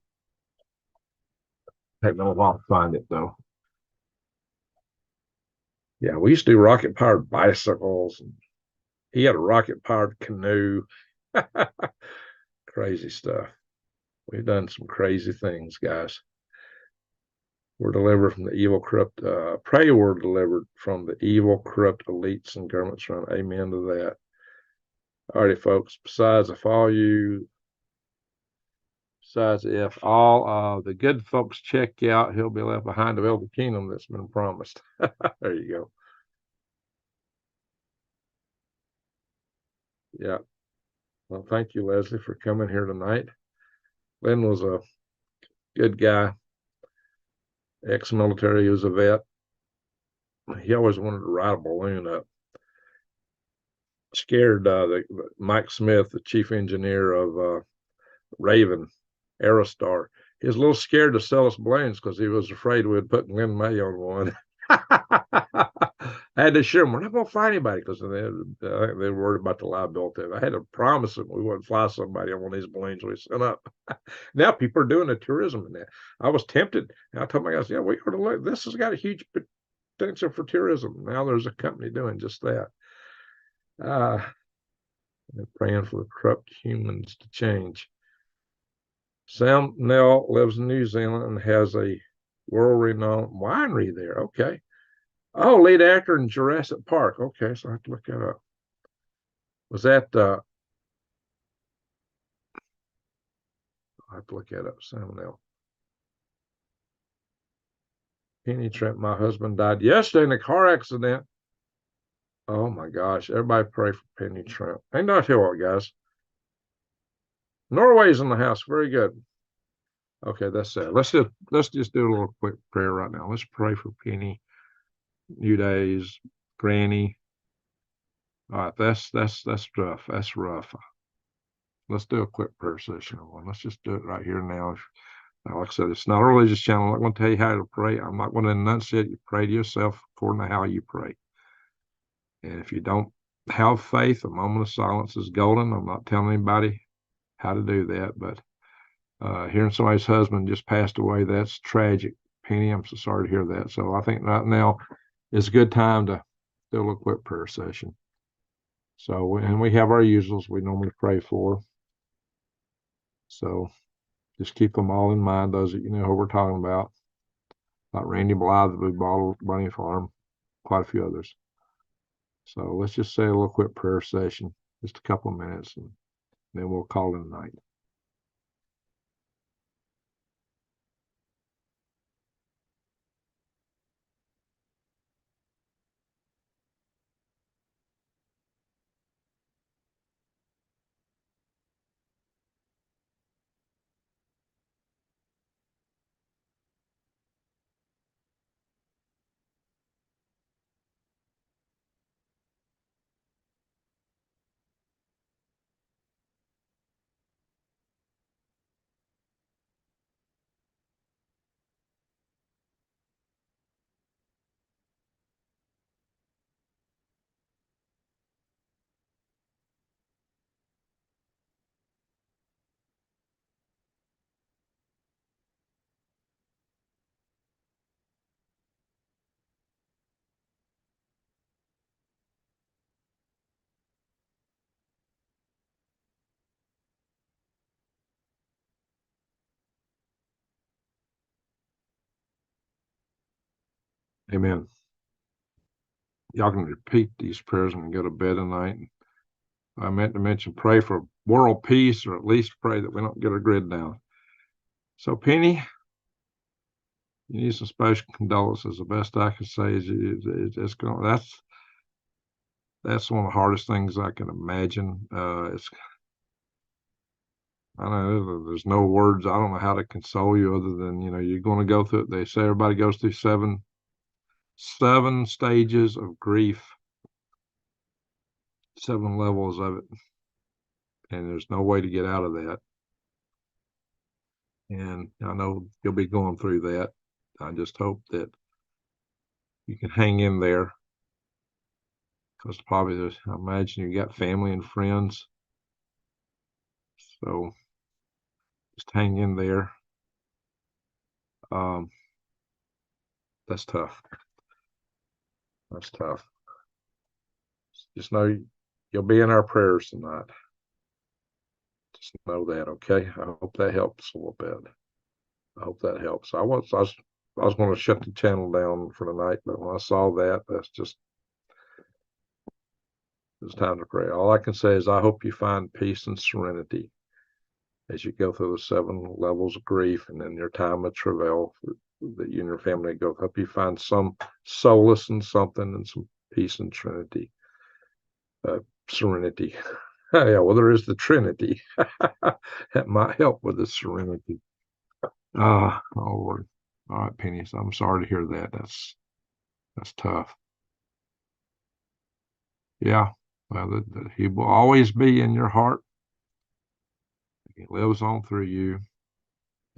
Take me a while to find it though. Yeah, we used to do rocket powered bicycles. And he had a rocket powered canoe. Crazy stuff. We've done some crazy things, guys. We're delivered from the evil, corrupt, pray we're delivered from the evil, corrupt elites and governments around. Amen to that. All righty, folks. Besides, if all the good folks check out, he'll be left behind to build the kingdom that's been promised. There you go. Yeah. Well, thank you, Leslie, for coming here tonight. Lynn was a good guy, ex-military. He was a vet. He always wanted to ride a balloon up. Scared Mike Smith, the chief engineer of Raven Aerostar. He was a little scared to sell us balloons because he was afraid we'd put Glenn May on one. I had to assure him we're not going to fly anybody because they were worried about the liability. I had to promise them we wouldn't fly somebody on one of these balloons we sent up. Now people are doing the tourism in that. I was tempted. And I told my guys, yeah, we ought to look. This has got a huge potential for tourism. Now there's a company doing just that. Praying for the corrupt humans to change. Sam Nell lives in New Zealand and has a world-renowned winery there. Okay. Oh, lead actor in Jurassic Park. Okay, so I have to look that up. Was that I have to look that up. Sam Nell. Penny Trent, my husband died yesterday in a car accident. Oh my gosh. Everybody pray for Penny Trent. Ain't not here what, guys. Norway's in the house. Very good. Okay, that's it. Let's just do a little quick prayer right now. Let's pray for Penny, New Days, Granny. All right, that's rough. That's rough. Let's do a quick prayer session. Let's just do it right here now. Now, like I said, it's not a religious channel. I'm not going to tell you how to pray. I'm not going to enunciate. You pray to yourself according to how you pray. And if you don't have faith, a moment of silence is golden. I'm not telling anybody how to do that, but hearing somebody's husband just passed away, that's tragic. Penny, I'm so sorry to hear that. So I think right now is a good time to do a little quick prayer session. So, and we have our usuals we normally pray for. So just keep them all in mind, those that you know who we're talking about. Like Randy Blythe, the Blue Bottle Bunny Farm, quite a few others. So let's just say a little quick prayer session, just a couple of minutes, and then we'll call it a night. Amen. Y'all can repeat these prayers when you go to bed tonight. I meant to mention pray for world peace, or at least pray that we don't get our grid down. So, Penny, you need some special condolences. The best I can say is it's going. That's one of the hardest things I can imagine. I know there's no words. I don't know how to console you other than you're going to go through it. They say everybody goes through seven stages of grief, 7 levels of it, and there's no way to get out of that. And I know you'll be going through that. I just hope that you can hang in there, because probably I imagine you got family and friends. So just hang in there. That's tough. That's tough. Just know you'll be in our prayers tonight. Just know that, okay? I hope that helps a little bit. I hope that helps. I was going to shut the channel down for the night, but when I saw that, it's time to pray. All I can say is I hope you find peace and serenity as you go through the 7 levels of grief, and in your time of travail that you and your family go. Hope you find some solace in something, and some peace and serenity. Yeah, well, there is the Trinity. That might help with the serenity. Oh, Lord. All right, Penny. So I'm sorry to hear that. That's tough. Yeah. Well, he will always be in your heart. He lives on through you.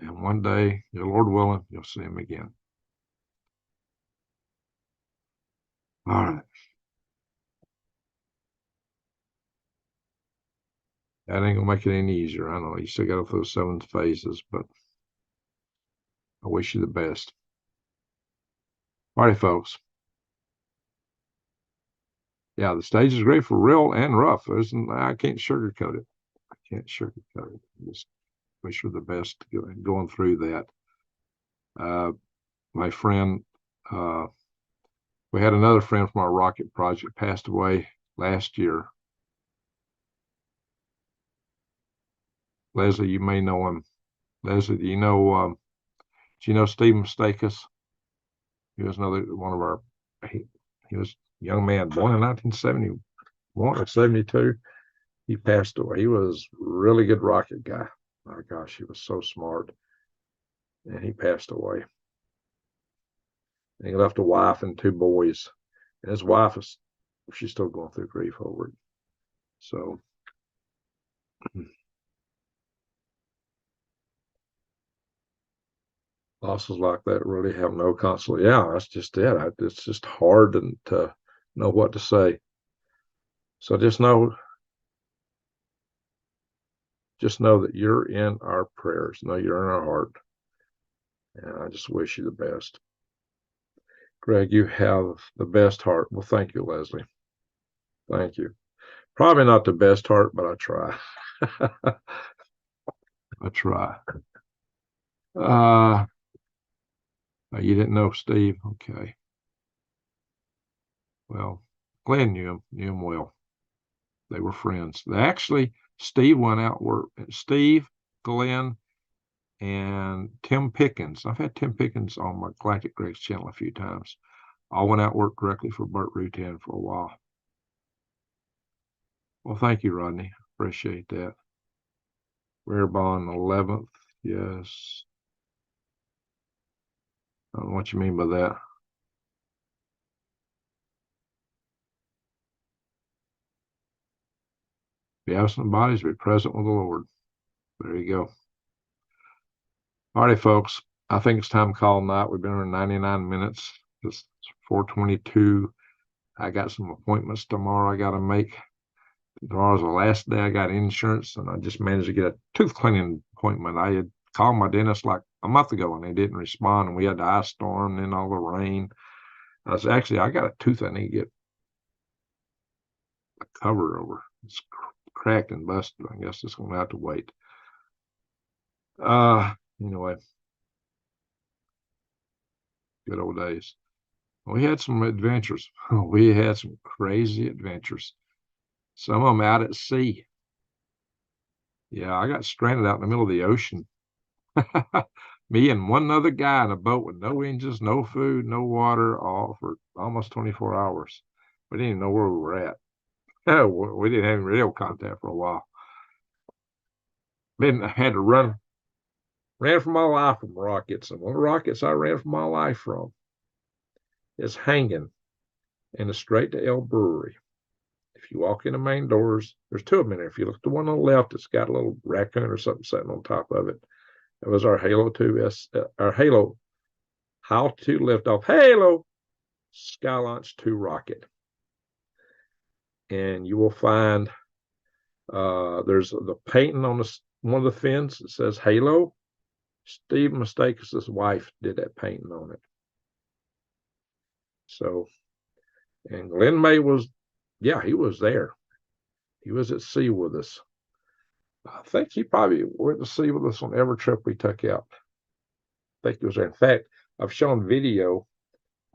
And one day, your Lord willing, you'll see him again. All right. That ain't gonna make it any easier. I know you still got to go through 7 phases, but I wish you the best. All right, folks. Yeah, the stage is great for real and rough. I can't sugarcoat it. I can't sugarcoat it. Just wish you the best going through that. My friend, we had another friend from our rocket project passed away last year. Leslie, you may know him. Leslie, do you know Steve Mistakis? He was another one of our, he was a young man, born in 1971 or 72. He passed away. He was a really good rocket guy. My gosh, he was so smart. And he passed away. And he left a wife and 2 boys. And his wife she's still going through grief over it. So losses like that really have no consolation. Yeah, that's just it. It's just hard to know what to say. So just know that you're in our prayers. Know you're in our heart. And I just wish you the best. Greg, you have the best heart. Well, thank you, Leslie. Thank you. Probably not the best heart, but I try. I try. You didn't know Steve? Okay. Well, Glenn knew him well. They were friends. Steve went out work. Steve, Glenn, and Tim Pickens. I've had Tim Pickens on my Galactic Greg's channel a few times. I went out work directly for Burt Rutan for a while. Well, thank you, Rodney. Appreciate that. Rarebon 11th. Yes. I don't know what you mean by that. Be absent bodies, be present with the Lord. There you go. All right, folks. I think it's time to call night. We've been here 99 minutes. It's 4:22. I got some appointments tomorrow I got to make. Tomorrow's the last day I got insurance, and I just managed to get a tooth cleaning appointment. I had called my dentist like a month ago, and they didn't respond, and we had the ice storm and all the rain. I got a tooth I need to get a cover over. It's cracked and busted. I guess it's going to have to wait. Anyway, good old days. We had some adventures. We had some crazy adventures. Some of them out at sea. Yeah, I got stranded out in the middle of the ocean. Me and one other guy in a boat with no engines, no food, no water, all for almost 24 hours. We didn't even know where we were at. We didn't have any real contact for a while. Then I had to ran for my life from rockets. And one of the rockets I ran for my life from is hanging in the Straight to El Brewery. If you walk in the main doors, there's two of them in there. If you look at the one on the left, it's got a little raccoon or something sitting on top of it. It was our Halo 2S, our Halo, how to lift off Halo Sky Launch 2 rocket. And you will find there's the painting on one of the fins that says Halo. Steve Mistakis' wife did that painting on it. So, and Glenn May was, yeah, he was there. He was at sea with us. I think he probably went to sea with us on every trip we took out. I think he was there. In fact, I've shown video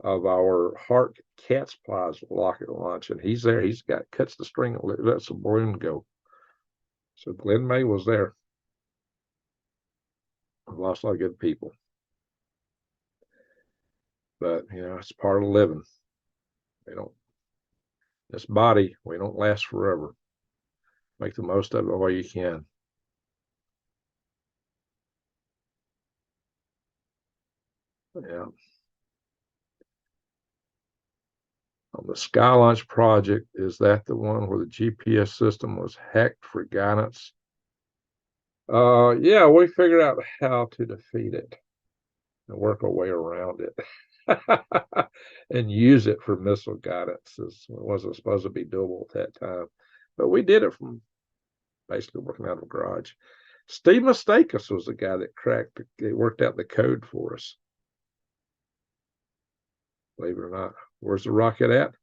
of our Hart Cat's Prize rocket launch, and he's there. He's cuts the string and lets the balloon go. So Glenn May was there. I've lost a lot of good people. But, it's part of living. This body, we don't last forever. Make the most of it while you can. Yeah. On the Sky Launch project, is that the one where the GPS system was hacked for guidance? Yeah, we figured out how to defeat it and work our way around it and use it for missile guidance. It wasn't supposed to be doable at that time, but we did it from basically working out of a garage. Steve Mistakis was the guy that worked out the code for us. Believe it or not. Where's the rocket at?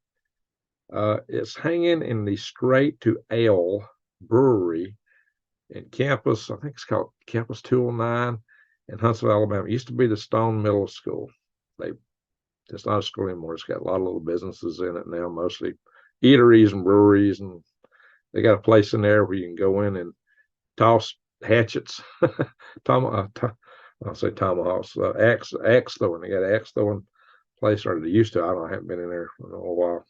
It's hanging in the Straight to Ale Brewery in campus. I think it's called Campus 209 in Huntsville, Alabama. It used to be the Stone Middle School. It's not a school anymore. It's got a lot of little businesses in it now, mostly eateries and breweries, and they got a place in there where you can go in and toss hatchets. I'll say tomahawks, axe throwing. They got an axe throwing place, or they used to. I haven't been in there for a while.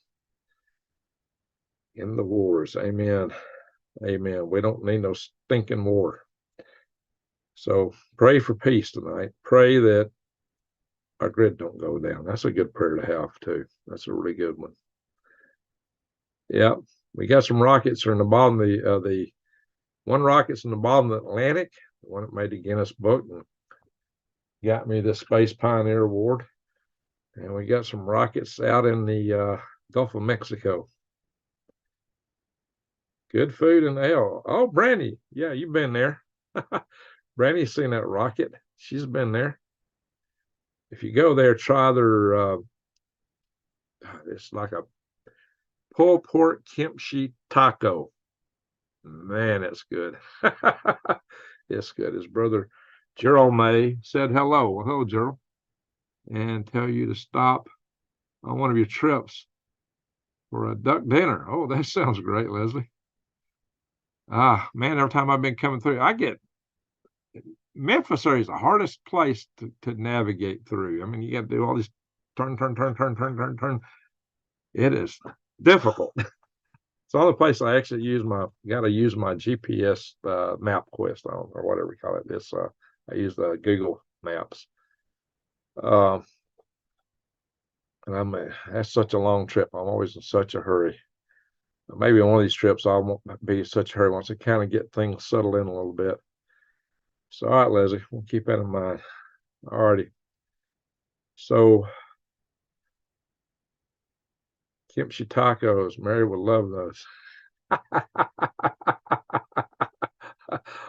In the wars, amen, amen. We don't need no stinking war. So pray for peace tonight. Pray that our grid don't go down. That's a good prayer to have too. That's a really good one. Yeah, we got some rockets are in the bottom of the one rocket's in the bottom of the Atlantic, the one that made the Guinness Book and got me the Space Pioneer Award. And we got some rockets out in the Gulf of Mexico. Good food in hell. Oh, Brandy. Yeah, you've been there. Brandy's seen that rocket. She's been there. If you go there, try their, it's like a pulled pork kimchi taco. Man, it's good. It's good. His brother, Gerald May, said hello. Well, hello, Gerald. And tell you to stop on one of your trips for a duck dinner. Oh, that sounds great, Leslie. Man, every time I've been coming through, I get Memphis area is the hardest place to navigate through. I mean, you got to do all these turn. It is difficult. It's the only place I actually got to use my GPS MapQuest on, or whatever we call it. I use the Google Maps. And that's such a long trip. I'm always in such a hurry. Maybe on one of these trips, I won't be in such a hurry once I kind of get things settled in a little bit. So, all right, Leslie, we'll keep that in mind. All righty. So, kimchi tacos. Mary would love those.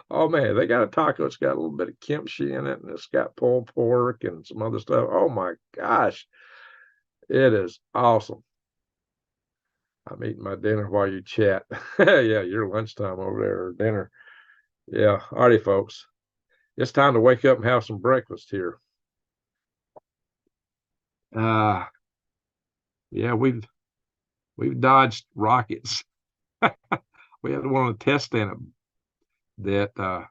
Oh, man, they got a taco. It's got a little bit of kimchi in it, and it's got pulled pork and some other stuff. Oh, my gosh. It is awesome. I'm eating my dinner while you chat. Yeah, your lunchtime over there, or dinner. Yeah, all righty, folks. It's time to wake up and have some breakfast here. Yeah, we've dodged rockets. We had one on the test stand that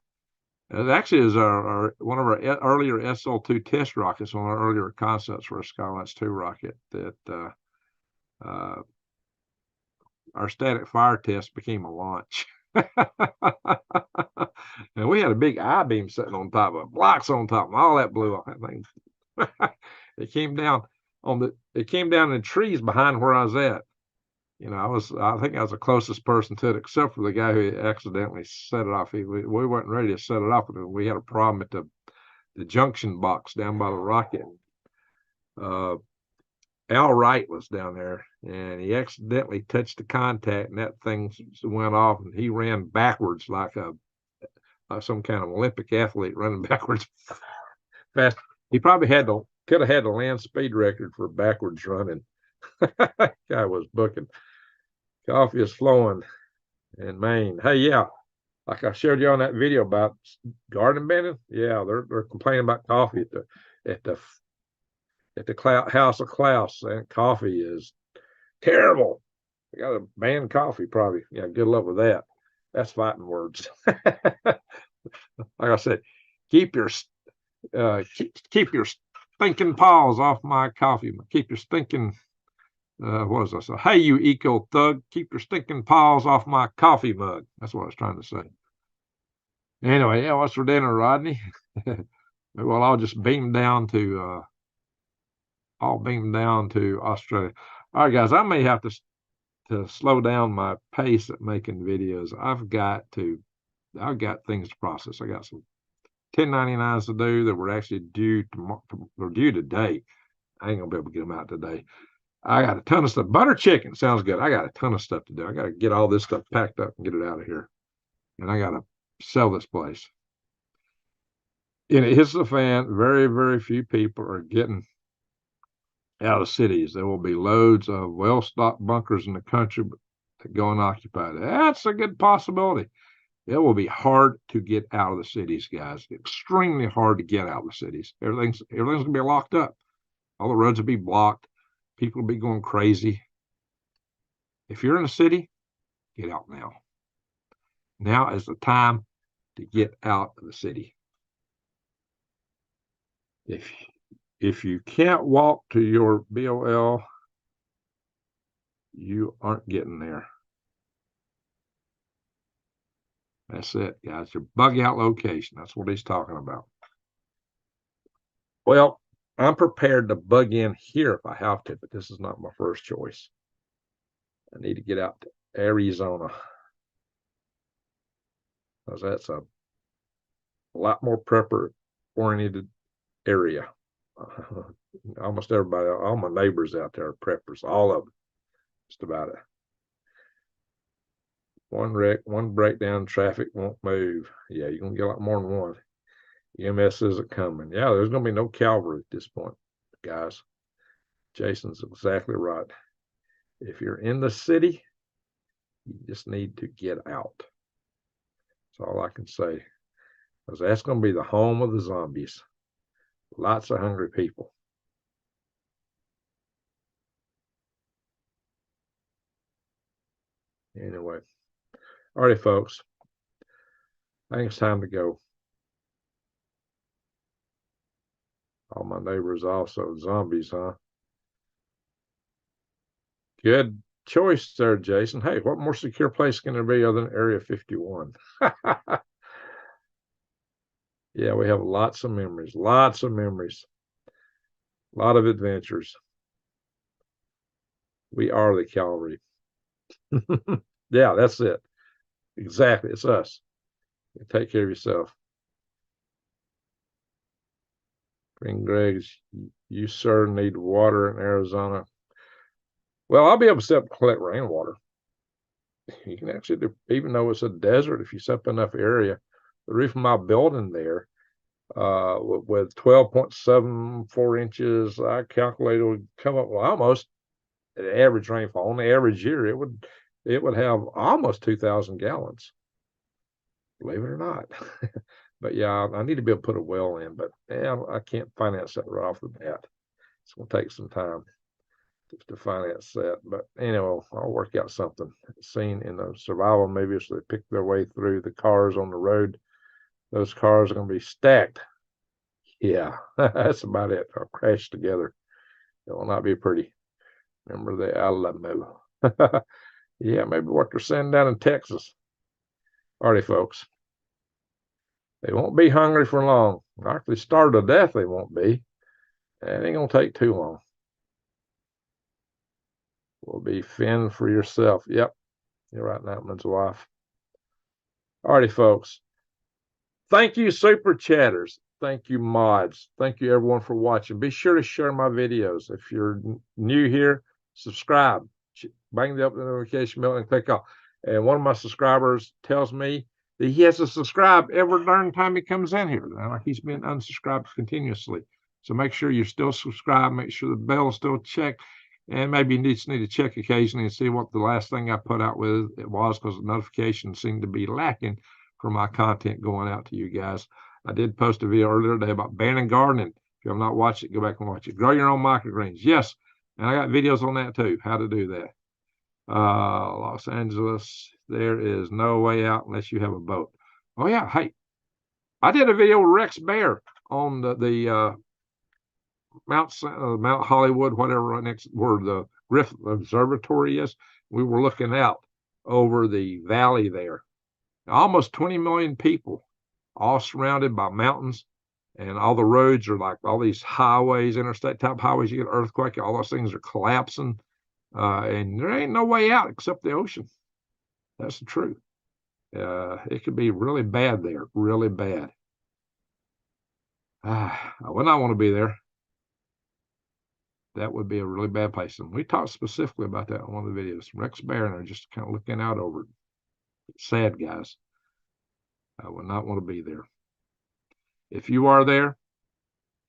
it actually is our one of our earlier SL2 test rockets, one of our earlier concepts for a Skylance 2 rocket that uh, our static fire test became a launch. And we had a big I-beam sitting on top of it, blocks on top, and all that blew off that thing. It came down in the trees behind where I was at. You know, I think I was the closest person to it, except for the guy who accidentally set it off. We weren't ready to set it off, but we had a problem at the junction box down by the rocket. Al Wright was down there, and he accidentally touched the contact, and that thing went off, and he ran backwards like some kind of Olympic athlete running backwards fast. He probably could have had the land speed record for backwards running. Guy was booking. Coffee is flowing in Maine. Hey, yeah, like I showed you on that video about garden bending. Yeah, they're complaining about coffee at the house of Klaus. And coffee is terrible. We got to ban coffee, probably. Yeah, good luck with that. That's fighting words. Like I said, keep your stinking paws off my coffee. Keep your stinking what was I say? Hey, you eco thug, keep your stinking paws off my coffee mug. That's what I was trying to say. Anyway, yeah, what's for dinner, Rodney? Well, I'll beam down to Australia. All right, guys, I may have to slow down my pace at making videos. I've got things to process. I got some 1099s to do that were actually due today. I ain't gonna be able to get them out today. I got a ton of stuff. Butter chicken sounds good. I got a ton of stuff to do. I got to get all this stuff packed up and get it out of here. And I got to sell this place. And it hits the fan. Very, very few people are getting out of cities. There will be loads of well-stocked bunkers in the country that go unoccupied. That's a good possibility. It will be hard to get out of the cities, guys. Extremely hard to get out of the cities. Everything's going to be locked up. All the roads will be blocked. People will be going crazy. If you're in a city, get out now. Now is the time to get out of the city. If you can't walk to your BOL, you aren't getting there. That's it, guys. Your bug out location. That's what he's talking about. Well, I'm prepared to bug in here if I have to, but this is not my first choice. I need to get out to Arizona, because that's a lot more prepper oriented area. Almost everybody, all my neighbors out there are preppers, all of them, just about it. One wreck, one breakdown, traffic won't move. Yeah, you're gonna get a lot more than one. EMS isn't coming. Yeah, there's gonna be no cavalry at this point, guys. Jason's exactly right. If you're in the city, you just need to get out. That's all I can say. Because that's gonna be the home of the zombies. Lots of hungry people. Anyway. Alrighty, folks. I think it's time to go. All my neighbors also zombies, huh? Good choice there, Jason. Hey, what more secure place can there be other than Area 51? Yeah, we have lots of memories, a lot of adventures. We are the cavalry. Yeah, that's it. Exactly. It's us. Take care of yourself. Green Greg's, you, sir, need water in Arizona. Well, I'll be able to collect rainwater. You can actually do, even though it's a desert, if you set up enough area, the roof of my building there, with 12.74 inches, I calculated it would come up with almost an average rainfall. On the average year, it would have almost 2,000 gallons. Believe it or not. But yeah, I need to be able to put a well in, but yeah, I can't finance that right off the bat. It's going to take some time. to finance that. But anyway, I'll work out something. Seen in a survival movie, so they pick their way through the cars on the road. Those cars are going to be stacked. Yeah, that's about it. They'll crash together. It will not be pretty. Remember the Alamo. Yeah, maybe what they're saying down in Texas. Alrighty, folks. They won't be hungry for long. Actually, starved to death, they won't be. It ain't going to take too long. Will be fend for yourself. Yep, you're right, LEHMAN'S wife. Alrighty, folks. Thank you, super chatters. Thank you, mods. Thank you, everyone, for watching. Be sure to share my videos. If you're new here, subscribe. Bang the notification bell and click off. And one of my subscribers tells me that he has to subscribe every darn time he comes in here. Like he's been unsubscribed continuously. So make sure you're still subscribed. Make sure the bell is still checked. And maybe you just need to check occasionally and see what the last thing I put out with it was, because the notifications seem to be lacking for my content going out to you guys. I did post a video earlier today about banning gardening. If you have not watched it, go back and watch it. Grow your own microgreens. Yes, and I got videos on that too, how to do that. Los Angeles, there is no way out unless you have a boat. Oh yeah, hey, I did a video with Rex Bear on the Mount Hollywood, whatever right next where the Griffith Observatory is. We were looking out over the valley there. Almost 20 million people, all surrounded by mountains, and all the roads are like all these highways, interstate type highways. You get an earthquake, all those things are collapsing, and there ain't no way out except the ocean. That's the truth. It could be really bad there, really bad. I would not want to be there. That would be a really bad place. And we talked specifically about that in one of the videos. Rex Bear and I just kind of looking out over it. Sad, guys. I would not want to be there. If you are there,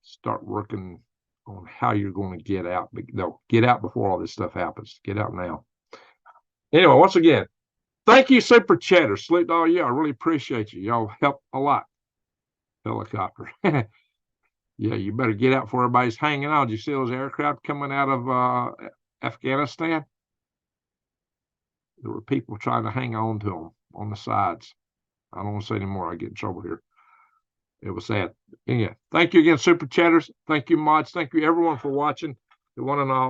start working on how you're going to get out. No, get out before all this stuff happens. Get out now. Anyway, once again, thank you, super chatters. Salute to all you. I really appreciate you. Y'all help a lot. Helicopter. Yeah, you better get out before everybody's hanging out. Did you see those aircraft coming out of Afghanistan? There were people trying to hang on to them on the sides. I don't want to say anymore. I get in trouble here. It was sad. Yeah. Thank you again, super chatters. Thank you, mods. Thank you, everyone, for watching. The one and all.